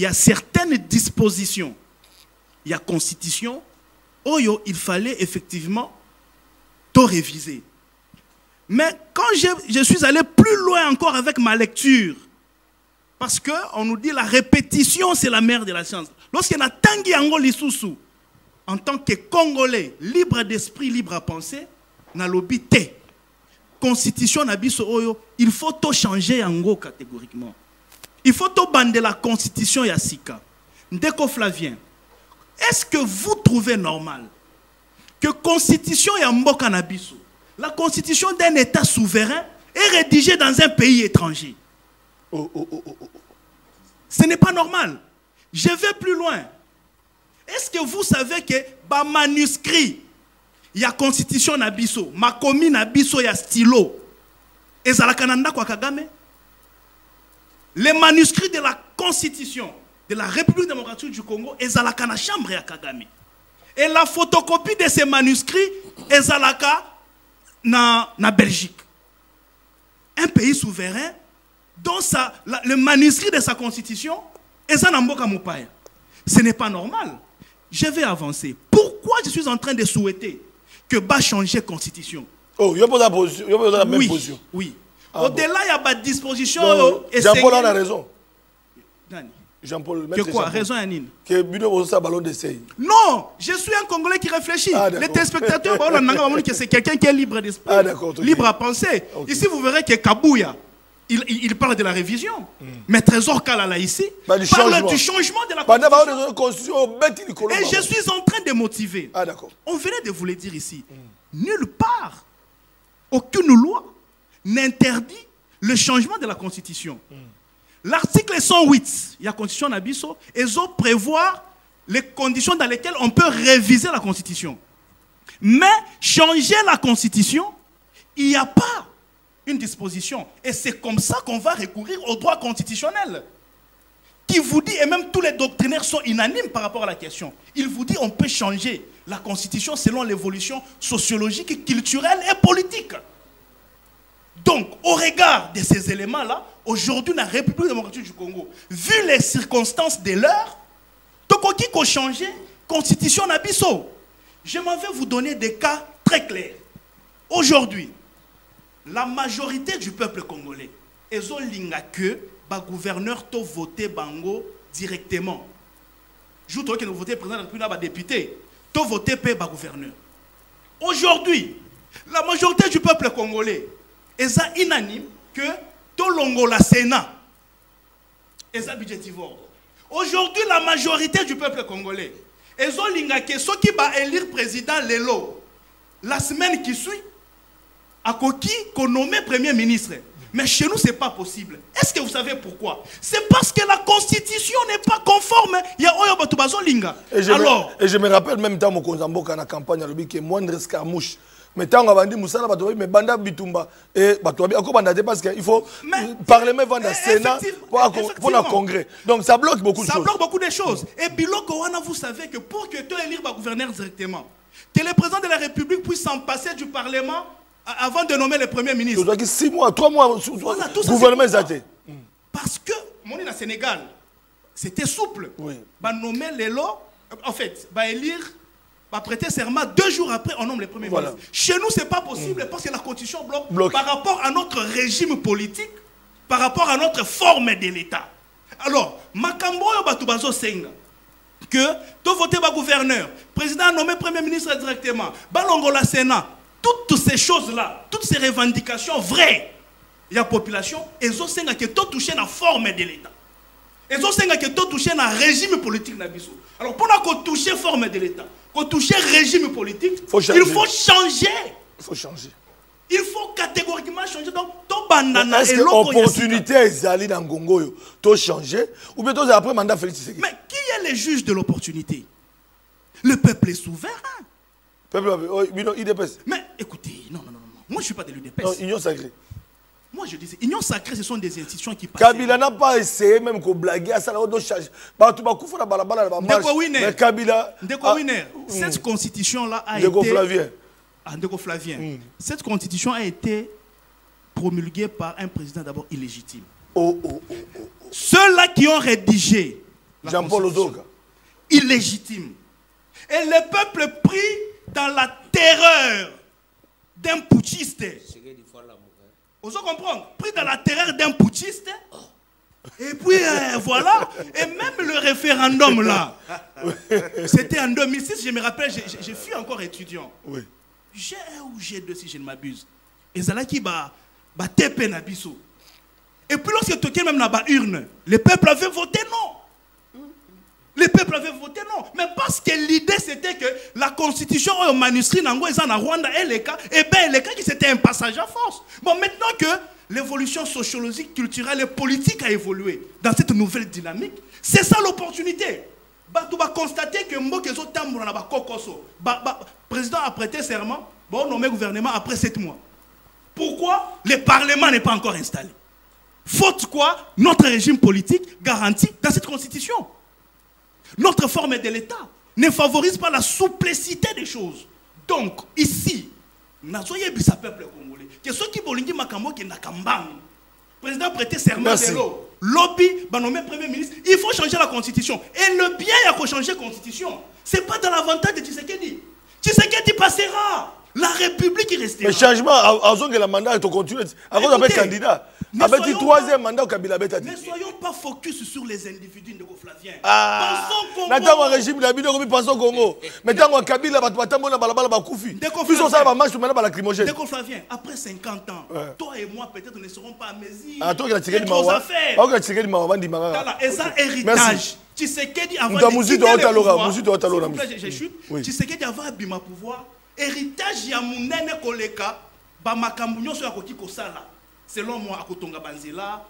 y a certaines dispositions. Il y a constitution, Oyo, il fallait effectivement tout réviser. Mais quand je suis allé plus loin encore avec ma lecture, parce qu'on nous dit la répétition, c'est la mère de la science. Lorsqu'il y a Tanguy Ango Lisusu, en tant que Congolais, libre d'esprit, libre à penser, na lobi te. Constitution Nabiso Oyo, il faut tout changer Ango catégoriquement. Il faut tout bander la constitution Yassika. Ndeko Flavien, est-ce que vous trouvez normal que constitution Yamboka Nabiso, la constitution d'un État souverain, est rédigée dans un pays étranger? Ce n'est pas normal. Je vais plus loin. Est-ce que vous savez que ba manuscrit, il y a constitution Nabiso, ma commune Nabiso, il y a stylo, et Zalakananda kwa Kagame? Les manuscrits de la constitution de la République démocratique du Congo, et Zalakana chambre ya Kagame. Et la photocopie de ces manuscrits, est Zalaka na Belgique. Un pays souverain, dont le manuscrit de sa constitution est Zanamboka Moupaya. Ce n'est pas normal. Je vais avancer. Pourquoi je suis en train de souhaiter que va changer la constitution? Oh, il y a la même position. Oui. Au-delà, il y a pas de disposition. Jean-Paul a raison. Nani? Jean-Paul, que quoi? Raison à Nine? Que Bino a ballon d'essai. Non, je suis un Congolais qui réfléchit. Les téléspectateurs, c'est quelqu'un qui est libre d'esprit, libre à penser. Okay. Ici, vous verrez que Kabouya, il parle de la révision. Mais Trésor Kalala ici parle du changement de la constitution. Et je suis en train de motiver. On venait de vous le dire ici. Nulle part, aucune loi n'interdit le changement de la constitution. L'article 108, il y a la constitution Nabiso, et ils prévoit les conditions dans lesquelles on peut réviser la constitution. Mais changer la constitution, il n'y a pas une disposition. Et c'est comme ça qu'on va recourir au droit constitutionnel. Qui vous dit, et même tous les doctrinaires sont unanimes par rapport à la question, il vous dit on peut changer la constitution selon l'évolution sociologique, culturelle et politique. Donc, au regard de ces éléments-là, aujourd'hui, la République démocratique du Congo, vu les circonstances de l'heure, Tokoki ko changer la constitution Nabiso. Je m'en vais vous donner des cas très clairs. Aujourd'hui, la majorité du peuple congolais, ils ont l'inga que le gouverneur to voté bango directement. Je trouve que nous votons président de la République, député, to voté le gouverneur. Aujourd'hui, la majorité du peuple congolais, ils sont unanimes que to longo la Sénat, ils sont budgétivores. Aujourd'hui, la majorité du peuple congolais, ils ont l'inga que ceux qui va élire président Lelo, la semaine qui suit, à Koki qu'on nomme premier ministre. Mais chez nous, ce n'est pas possible. Est-ce que vous savez pourquoi? C'est parce que la constitution n'est pas conforme. Il y a Oyo Batubazo Linga. Et je me rappelle même temps mon Konzambo quand la campagne a que moindre escarmouche. Mais tant qu'on a dit Moussa Batubabi, mais Banda Bitumba et Batubabi, encore Banda parce qu'il faut parlement vendre le Sénat pour le Congrès. Donc ça bloque beaucoup de choses. Ça bloque beaucoup de choses. Et Biloko Wana, vous savez que pour que tu élire le gouverneur directement, que le président de la République puisse s'en passer du Parlement avant de nommer le Premier ministre. 6 mois, 3 mois, voilà, gouvernement zaté. Parce que, mon au Sénégal, c'était souple. Oui. Bah nommer les lots, en fait, bah élire, bah prêter serment 2 jours après, on nomme le Premier ministre. Chez nous, ce n'est pas possible parce que la Constitution bloque par rapport à notre régime politique, par rapport à notre forme de l'État. Alors, Makambo Batubazo Senga, que tu votes le gouverneur, président a nommé Premier ministre directement, Balongo la Sénat, toutes ces choses-là, toutes ces revendications vraies, il y a la population, ils ont que tout touché la forme de l'État. Ils ont que tout touché le régime politique. Alors, pour qu'on touche la forme de l'État, qu'on touche le régime politique, il faut changer. Il faut changer. Il faut catégoriquement changer. Donc, est-ce que l'opportunité est allée dans Congo, tout changer, ou bien après mandat Félix Tshisekedi? Mais qui est le juge de l'opportunité? Le peuple est souverain. Mais écoutez, non. Moi, je ne suis pas de l'UDPS. Non, Union sacrée. Moi, je dis, Union sacrée, ce sont des institutions qui passent. Kabila n'a pas essayé même de blaguer à ça. Mais Kabila. Cette constitution-là a été. Ndeko Flavien. Cette constitution a été promulguée par un président d'abord illégitime. Ceux-là qui ont rédigé la Jean-Paul Ozoka. Illégitime. Et le peuple pris dans la terreur d'un putschiste. Vous comprenez? Pris dans la terreur d'un putschiste. Et puis voilà. Et même le référendum là. C'était en 2006, je me rappelle, je fus encore étudiant. Oui. G1 ou G2 si je ne m'abuse. Et ça là qui va TP na biso. Et puis lorsque tu es même dans la urne, le peuple avait voté non. Le peuple avait voté non. Mais parce que l'idée c'était que la constitution au manuscrit en Rwanda et les cas qui c'était un passage à force. Bon, maintenant que l'évolution sociologique, culturelle et politique a évolué dans cette nouvelle dynamique, c'est ça l'opportunité. Tu vas constater que le président a prêté serment, bon, nommé gouvernement après 7 mois. Pourquoi le Parlement n'est pas encore installé? Faute quoi? Notre régime politique garanti dans cette constitution. Notre forme de l'État ne favorise pas la souplicité des choses. Donc, ici, nous avons peuple congolais. Que ceux qui bolingi makambo qui nakambang. Président prêté serment de l'eau. Lobby, nommé Premier ministre. Il faut changer la constitution. Et le bien, il faut changer la constitution. Ce n'est pas dans l'avantage de Tshisekedi. Tshisekedi passera. La République est restée. Mais changement, à zone que la mandat est continué. À cause d'un candidat. Avec le troisième mandat au Kabila Beta. Ne soyons pas focus sur les individus de Flavien. Pensons Congo. Maintenant, le régime d'Abidou, pensons Congo. Maintenant, au Kabila, Bakoufi. Puis on s'en va marcher maintenant par la crimogène. Dès Flavien, après 50 ans, toi et moi, peut-être, ne serons pas à mesure. Ah, toi, tu as tiré du Mawa. Et ça, héritage. Tshisekedi avant de Tshisekedi avant de pouvoir. Héritage ya munene koleka ba makambu nyonso ya koki kosala selon moi akotonga banzela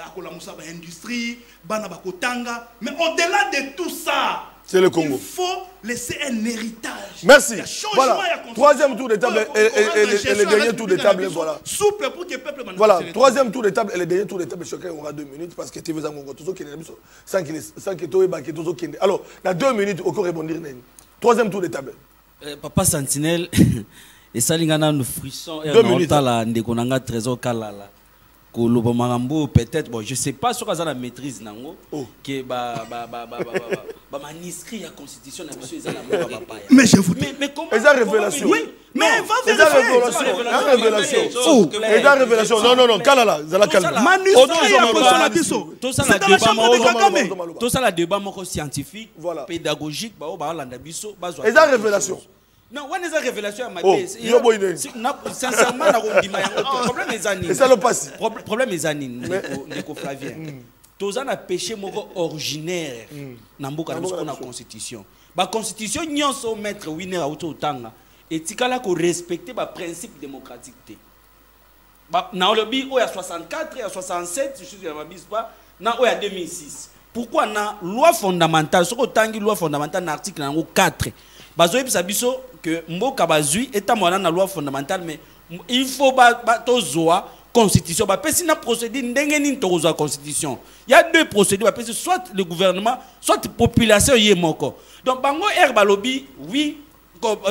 akolamusa ba industrie bana bakotanga mais au-delà de tout ça c'est le Congo. Il faut laisser un héritage. Merci. Voilà. Troisième tour de table et le dernier tour de table voilà. Souple pour que le peuple voilà, troisième tour de table et le dernier tour de table chacun aura 2 minutes parce que tu veux sans que tu aies alors, dans 2 minutes on peut répondre. Troisième tour de table. Papa Sentinelle, et ça, il y a un frisson. 2 minutes. Un trésor kalala. Peut-être, bon, je ne sais pas sur la maîtrise que manuscrit la constitution. Mais je vous dis. Mais comment? C'est une révélation. Oui, mais va vérifier. C'est révélation. Non, kalala. Manuscrit la constitution. C'est dans la chambre de Kagame. Tout ça, le débat scientifique, pédagogique, c'est une révélation. Non, on est en révélation à ma sincèrement, problème est anine. C'est le passé. Problème est anine. Ndeko Flavien. Tous on a péché originaire dans la constitution. La constitution, nous sommes maître winner à autotanga. Et si on respecter le principe démocratique. Dans le il y a 64, il y a 67, je ne sais pas, il y a 2006. Pourquoi dans la loi fondamentale, ce qu'on a loi fondamentale, dans l'article 4, que mboka bazui est dans la loi fondamentale mais il faut tozoa constitution parce que procédure ndengeni tozoa constitution il y a 2 procédures parce que soit le gouvernement soit la population yemoko donc bango balobi oui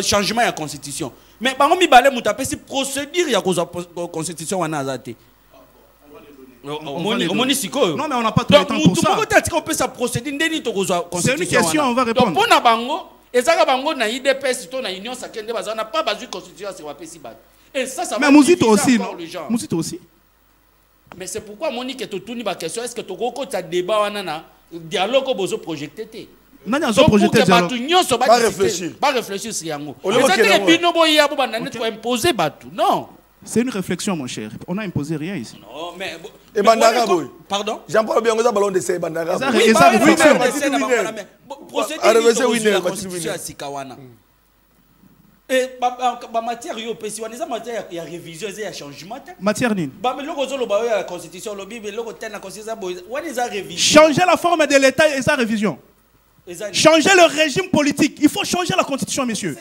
changement de constitution mais bango mi balé mutapesi procédure ya constitution wana azate non mais on n'a pas tout le temps pour ça c'est une question on va répondre donc pour bango et ça bango na IDPS to na union sakende bazana pas bazu constitution c'est wapesi bat et ça mais Mouzito aussi non Mouzito aussi mais c'est pourquoi Monique est tourni ba question est-ce que to goko ta débat wana na dialogue bozo projeté nani azo projeté dialogue pas réfléchir sur yango c'est bino boya bo banane to imposer batu non. C'est une réflexion, mon cher. On n'a imposé rien ici. Non, mais... Et Bandara, oui. Pardon? Jean-Paul Biangoza ballon de ces Bandara. Et ça, réflexion. Et la matière, il y a matière, il y a révision, il y a changement. Matière nine. La constitution, la Bible, la constitution, changer la forme de l'État et sa révision. Changer le régime politique. Il faut changer la constitution, messieurs.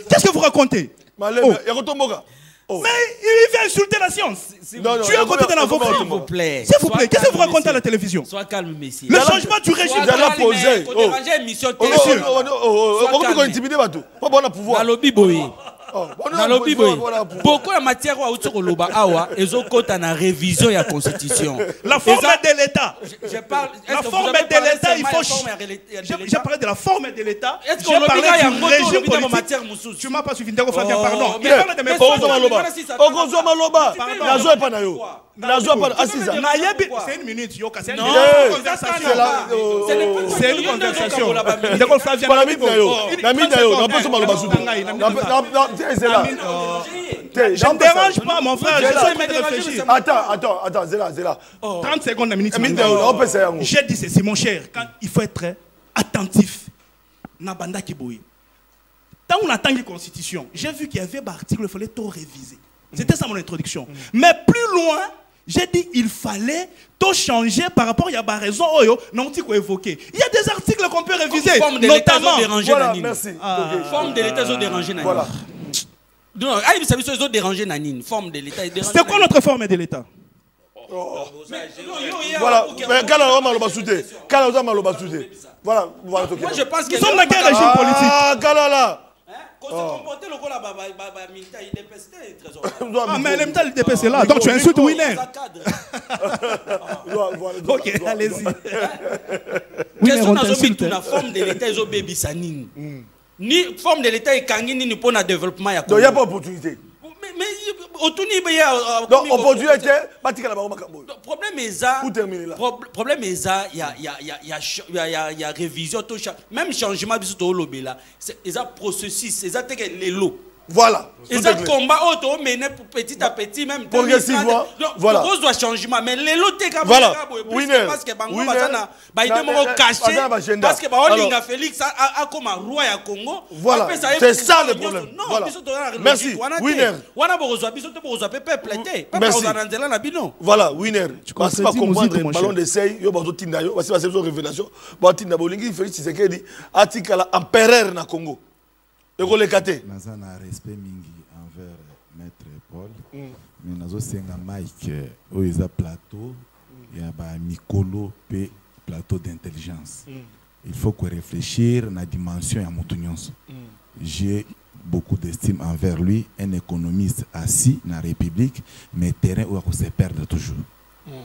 Qu'est-ce que vous racontez? Mais il vient insulter la science. Non, tu es à côté d'un avocat. S'il vous plaît. S'il vous plaît, qu'est-ce que vous racontez à la télévision? Sois calme, messieurs. Le changement du régime. Vous allez poser. Faut déranger l'émission. On va intimider Batou. Pas bon pouvoir. Na lobby boy. Beaucoup de matière où tu koloba awa ezo kota na révision ya constitution. La forme de l'État. Je parle. La forme de l'État, il faut. J'ai parlé de la forme de l'État. Est-ce qu'on parle du régime politique matière? Tu m'as pas suivi. Pardon. Mais parle de mes Okonzo Maloba. Nazo pas na yo. Nazo pas assisa. C'est une minute yo kasi. Non, c'est une conversation. Ndeko Flavien na minute na yo. Na minute na yo. Na poso Maloba soude. C'est là. Je ne dérange pas mon frère, je suis en train de réfléchir. Attends, Zéla. 30 secondes, la minute. J'ai J'ai dit ceci, mon cher, quand il faut être attentif. Nabanda Kiboui. Tant on attend les constitutions, j'ai vu qu'il y avait un article, il fallait tout réviser. C'était ça mon introduction. Mais plus loin, j'ai dit il fallait tout changer par rapport à la raison non évoqué. Il y a des articles qu'on peut réviser. Forme de l'État dérangé. Voilà, merci. Forme de l'État dérangé. Voilà. Non, ils ont dérangé Nanine. Forme de l'État. C'était quoi notre forme de l'État? Voilà. Mais quand on a souté. Voilà. Moi je pense que nous sommes dans quel régime politique? Ah, Kalala. Ah, mais l'État, il dépasse là. Donc tu insultes Winner. Ok, allez-y. Question dans la forme de l'État, ils ont baby sanine. Ni forme de l'État est kangini ni pour le développement. Donc il n'y a pas d'opportunité. Mais opportunité, problème est ça. Pour terminer là. Problème est ça, il y a révision, même changement de ce là. C'est un processus, c'est ça que les lots. Voilà. Et ça combat auto mené petit à petit même progressivement. Voilà. On doit changement mais les lots voilà. Parce que bango bazana ba idemo caché parce que ba olinga Félix a comme roi ya Congo. Voilà. C'est ça le problème. Voilà. Merci. Winner. Wana bozwa biso te bozwa peuple té. Pas bozana nzela na bino. Voilà, Winner. Tu penses pas comprendre le ballon d'essai yo bazo tinda yo parce que c'est une révélation. Ba tinda bolingi Félix Tshisekedi atikala empereur na Congo. Nous avons un respect mingi envers Maître Paul, mais nous avons un Mike, où il y a plateau, il y a un Mikolo, et plateau d'intelligence. Il faut qu'on réfléchisse à la dimension de Moutounyons. J'ai beaucoup d'estime envers lui, un économiste assis dans la République, mais terrain où il se perd toujours.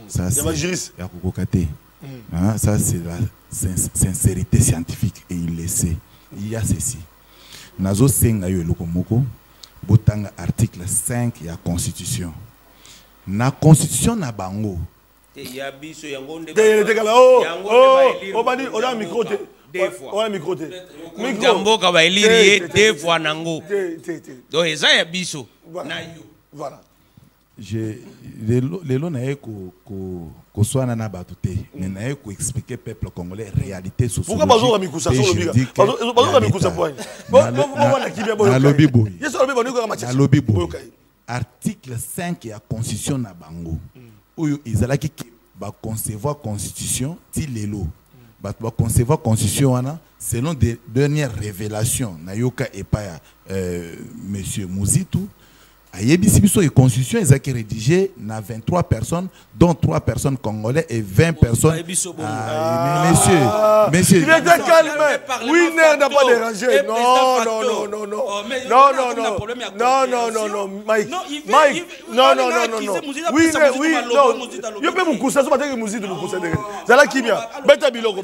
Ça, c'est la sincérité scientifique et il le sait. Il y a ceci. Nazo senga yo lokomoko botanga article 5 ya constitution. Na constitution na bango. Ya biso yango nde. Bani on a micro te. On a micro te. Micro ka ba eliri deux fois nango. Donc eza ya biso na yo. Voilà. Je les lots na ko soit na batute mais na ko expliquer peuple congolais réalité sociologique. Pourquoi bazo mikusa so lobiga bazo mikusa point na lobby boy na lobby boy article 5 ya constitution na bango oyo ezalaki ba concevoir constitution ti lelo ba concevoir constitution wana selon des dernières révélations na yoka epa monsieur Muzitu. Ayebisibiso et constitution ils ont rédigé na 23 personnes dont 3 personnes congolais et 20 personnes messieurs il était calme. Winner n'a pas dérangé. Non, Mike non Winner oui non yo pe mukusa so bateke muzito mukusa de zala kimia beta biloko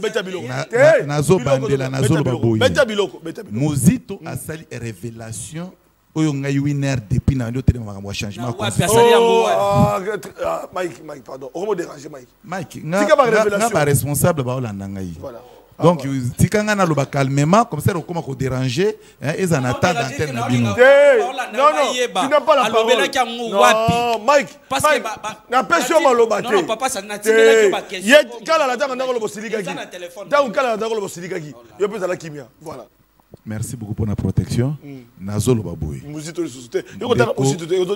nazo bandela nazo lobaboyi beta biloko Muzito a sali révélation oyo ngai Winner depuis na ndote makambo changement Mike pardon on me déranger Mike nga ba responsable ba olanda ngai donc tikanga na loba calmement comme ça okoma ko déranger et en attend d'antenne na bino non tu n'as pas la parole non Mike parce que na pesio maloba te non papa ça na timela ba question ye kala la tanga ngolo bosilika ki ta kala la ngolo bosilika ki yo pesa la kimia voilà. Merci beaucoup pour la protection. Nazolo baboui.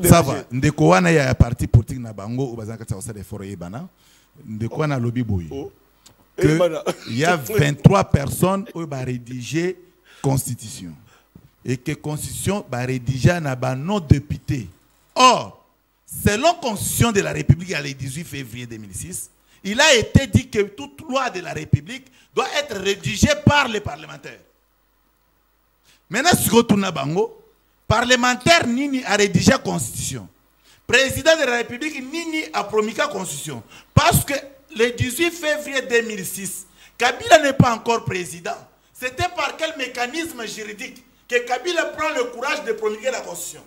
Ça va. Ndeko wana ya parti politique na bango obazanga tsa de foro yebana. Ndeko wana lobby boy. Il y a 23 personnes qui ont rédigé constitution et que constitution va rédiger na ba non député. Or, selon constitution de la République le 18 février 2006, il a été dit que toute loi de la République doit être rédigée par les parlementaires. Maintenant, si on bango, parlementaire Nini a rédigé la constitution. Président de la République Nini a promulgué la constitution. Parce que le 18 février 2006, Kabila n'est pas encore président. C'était par quel mécanisme juridique que Kabila prend le courage de promulguer la constitution?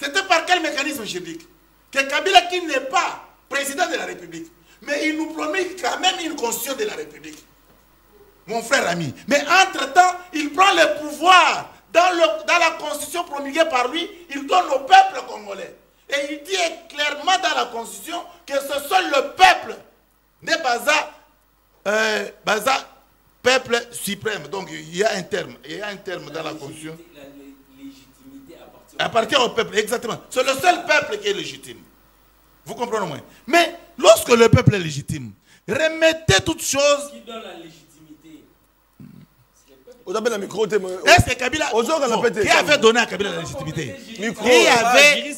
C'était par quel mécanisme juridique que Kabila, qui n'est pas président de la République, mais il nous promulgue quand même une constitution de la République. Mon frère ami. Mais entre-temps, il prend le pouvoir dans la constitution promulguée par lui, il donne au peuple congolais. Et il dit clairement dans la constitution que ce soit le peuple n'est pas peuple suprême. Donc il y a un terme. Il y a un terme dans la constitution. La légitimité appartient au peuple, exactement. C'est le seul peuple qui est légitime. Vous comprenez moins. Mais lorsque le peuple est légitime, remettez toutes choses. Qui donne la légitimité? Est-ce que Kabila, qui avait donné à Kabila la légitimité? Qui avait...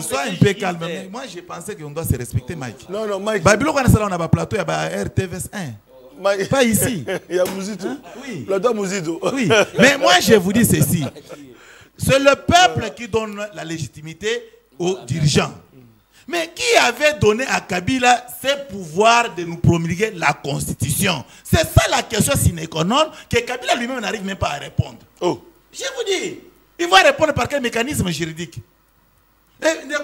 sois un peu calme. Moi, je pensais qu'on doit se respecter, Mike. Non, non, Mike. Babylon, quand on a un plateau, il y a RTVS 1. Pas ici. Il y a Mouzito. Oui. Plateau Mouzito. Oui. Mais moi, je vous dis ceci. C'est le peuple qui donne la légitimité aux dirigeants. Mais qui avait donné à Kabila ses pouvoirs de nous promulguer la Constitution? C'est ça la question sine qua non que Kabila lui-même n'arrive même pas à répondre. Oh. Je vous dis, il va répondre par quel mécanisme juridique? Ah, il y a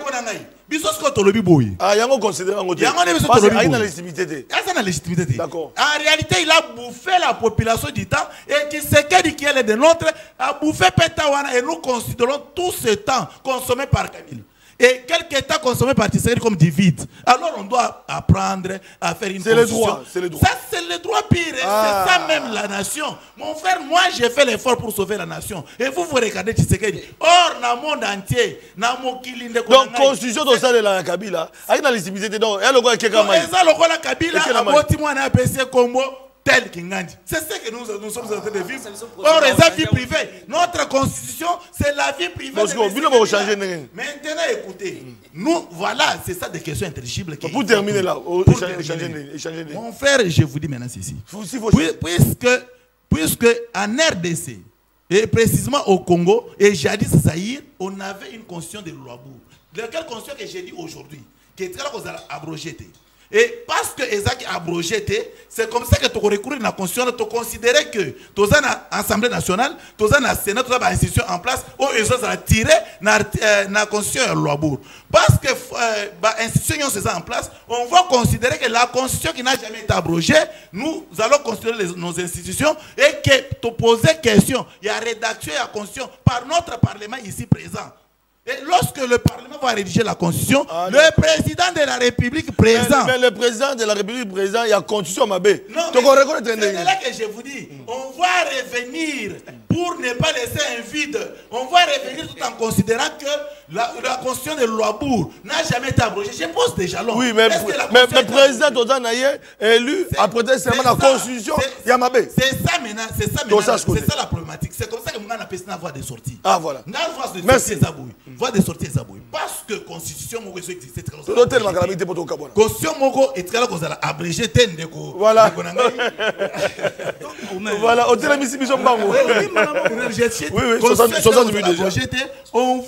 une légitimité. D'accord. En réalité, il a bouffé la population du temps et qui sait qui est de notre a bouffé Petawana et nous considérons tout ce temps consommé par Kabila. Et quelques temps consommé par Tshisekedi comme du vide. Alors on doit apprendre à faire une constitution. C'est le droit. Ça c'est le droit pire. Ah. C'est ça même la nation. Mon frère, moi j'ai fait l'effort pour sauver la nation. Et vous regardez Tshisekedi. Or, dans le monde entier, dans mon kilinde. Donc constitution de ça de la Kabila. Avec la légitimité donc, il y a le droit qui est comme ça. Le droit la Kabila a bâti moi un APC Combo. Tel Kingandi. C'est ce que nous sommes en train de vivre. Or, les vie privée. Notre constitution, c'est la vie privée. Maintenant, écoutez, nous, voilà, c'est ça des questions intelligibles. Pour terminer là, échanger. Mon frère, je vous dis maintenant ceci. Puisque en RDC, et précisément au Congo, et jadis Zaïre, on avait une constitution de Louabourg. Laquelle constitution que j'ai dit aujourd'hui, qui est très abrogée. Et parce que Ezaki a abrogé, c'est comme ça que tu recourir à la constitution, tu considérais que tu as une assemblée nationale, tu as un sénat, tu as une institution en place, où ils ont tiré la constitution de Louabourg. Parce que l'institution est en place, on va considérer que la constitution qui n'a jamais été abrogée, nous allons considérer nos institutions et que tu posais question, il y a rédaction et la constitution par notre parlement ici présent. Et lorsque le Parlement va rédiger la Constitution, le président de la République présent... Mais le président de la République présent, il y a Constitution Mabé. Non, c'est là que je vous dis. On va revenir pour ne pas laisser un vide. On va revenir tout en considérant que la Constitution de Louabourg n'a jamais été abrogée. Je pose des jalons. Oui, mais le président Todan Naye élu a prêté seulement la Constitution Yamabé. C'est ça maintenant. C'est ça la problématique. C'est comme ça que nous avons une voie de sortie. Ah voilà. Merci. Voie de sortie Zabouy. Parce que constitution moko existe. Constitution moko est très là qu'on a abrégé tendeko. Voilà. Voilà. On tient ici mission bango. Oui, 60 minutes déjà. On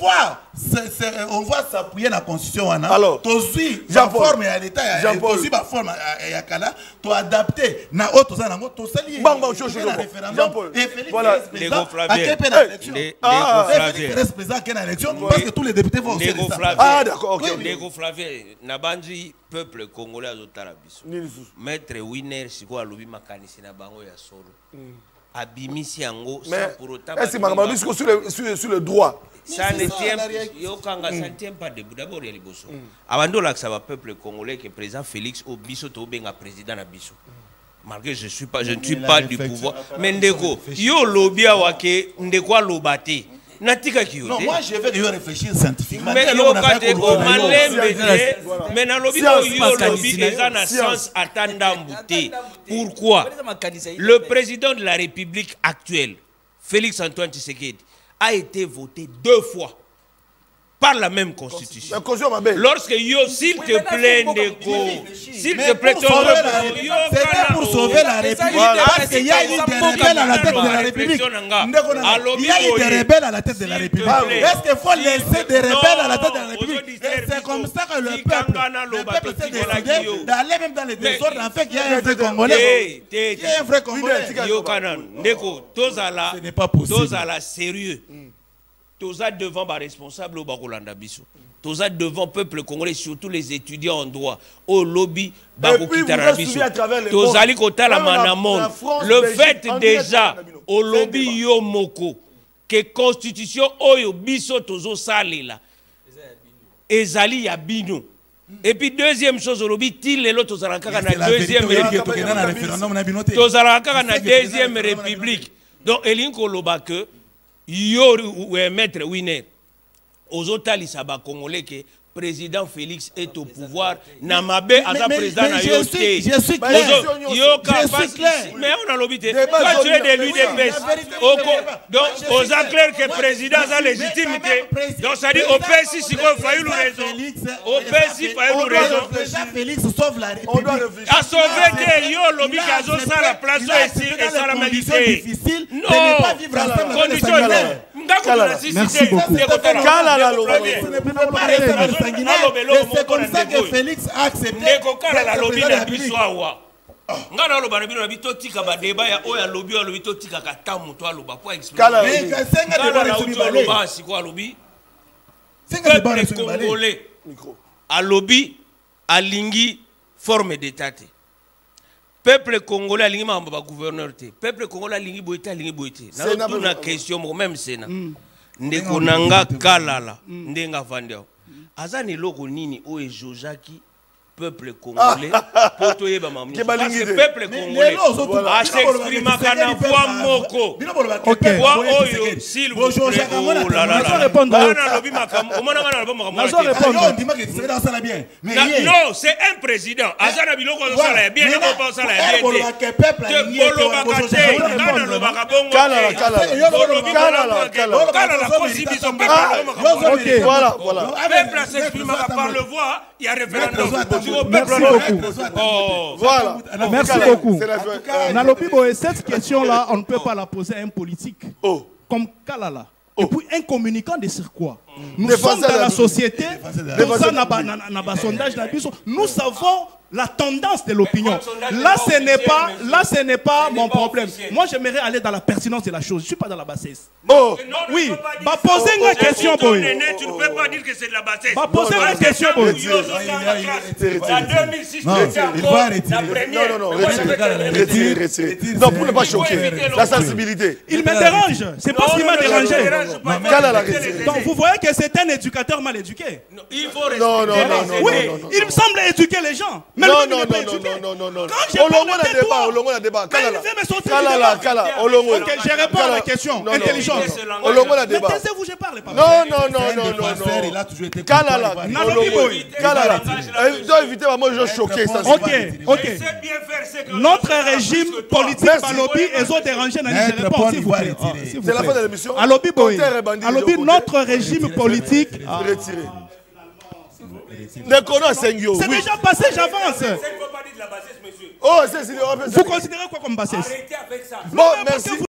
voit s'appuyer la constitution wana. Alors, tozui la forme à l'état, tozui la forme à kala, to adapter na autre za nango to sali. Bango Jean-Paul. Voilà. Parce que tous les députés vont aussi. Ah d'accord, ok. Nego Flavie, Nabandji, peuple congolais azotala biso. Maître Winner siko alobi makanisi na bango ya solo. Abimisi yango sans pour autant. Est-ce que Makamabis sur le droit? Ça ne tient pas debout. D'abord, il y a les bossons. Avant de l'accès au peuple congolais, que le président Félix Obiso Tobenga président Abiso. Malgré que je ne suis pas du pouvoir. Mais Ndeko, yo lobby awake, Ndeko lobate. Non, moi je vais réfléchir scientifiquement. Mais yo kate o malembe, mais na lobby yo lobby ezana sens atanda mbouté. Pourquoi? Le président de la République actuelle, Félix Antoine Tshisekedi, a été voté 2 fois. par la même constitution. Lorsque yo, s'il te plaît, Ndeko, s'il te plaît, c'était pour sauver la République. Parce qu'il y a eu des rebelles à la tête de la République. Il y a eu des rebelles à la tête de la République. Est-ce qu'il faut laisser des rebelles à la tête de la République? C'est comme ça que le peuple s'est décidé d'aller même dans les désordres en fait qu'il y a un vrai Congolais. Il y a un vrai Congolais. Ndeko, ce n'est pas possible. Tozala sérieux. Toza devant les responsables au Bakolanda Biso. Toza devant le peuple congolais, surtout les étudiants en droit, au lobby Bakokitara Biso. Toza Likota la Manamon. Le fait déjà au lobby Yomoko que constitution Oyo Biso Tozo Salela. Ezali Yabino. Et puis deuxième chose au lobby, til l'autre Tozalaka na deuxième république. Tozalaka na deuxième république. Donc Elinko Lobake. Yo maître winner aux otali saba congolais que président Félix est au pouvoir namabe asa président na yo té je suis clair mais on a l'obité toi tu es de l'UDPS donc aux clair que président a légitimité donc ça dit au PSI si on failli le raison au PSI failli le raison Félix sauve la République a sauvé que yo lobby kazo ça la place ici et ça la malité non condition merci beaucoup c'est comme ça que Félix a accepté la lobby na biso awa ngana loba na bino na bito tika ba débat ya oya lobby ya lobby to tika ka tamu to aloba pour expliquer mais senga de ba sur balé loba si quoi lobby senga de ba sur balé congolais a lobby alingi forme d'état peuple congolais alingi mamba ba gouverneur te peuple congolais alingi boité na tuna question même sénat ndeko nanga kalala ndenga vandia azani loko nini o ejojaki peuple congolais poto yeba mamu parce que peuple congolais a s'exprimer kana voix moko voix oyo s'il vous plaît oh là là na lobi makam o mona ngana lobi makam non c'est un président azana biloko zo sala bien ne pas sala bien que peuple bolo bakate ngana lo bakabongo kala la constitution peuple voilà peuple s'exprime par le voix il y a référendum. Voilà. Merci beaucoup. Nalobibo, cette question-là, on ne peut pas la poser à un politique comme Kalala. Et puis un communicant de sur quoi? Nous sommes dans la société, nous savons la tendance de l'opinion. Là, ce n'est pas mon problème. Moi, j'aimerais aller dans la pertinence de la chose. Je ne suis pas dans la bassesse. Oui, bah poser une question, boy. Tu ne peux pas dire que c'est de la bassesse. Bah poser une question, boy. Il va arrêter. Non, retirez. Non, pour ne pas choquer. La sensibilité. Il me dérange. C'est pas ce qui m'a dérangé. Donc, vous voyez que c'est un éducateur mal éduqué. Non. Oui, il me semble éduquer les gens. Mais non. Quand je parle de débat, ok, je réponds à la question intelligente. Mais taisez-vous, je parle pas. Non. Kalala. Il doit éviter moi je choquer ça. Ok. Notre régime politique Alobi et autres dérangés n'a pas réponse s'il vous plaît. C'est la fin de l'émission. Alobi notre régime politique retiré. C'est déjà passé, j'avance. Oh, vous considérez quoi comme bassesse? Arrêtez avec ça. Bon, merci.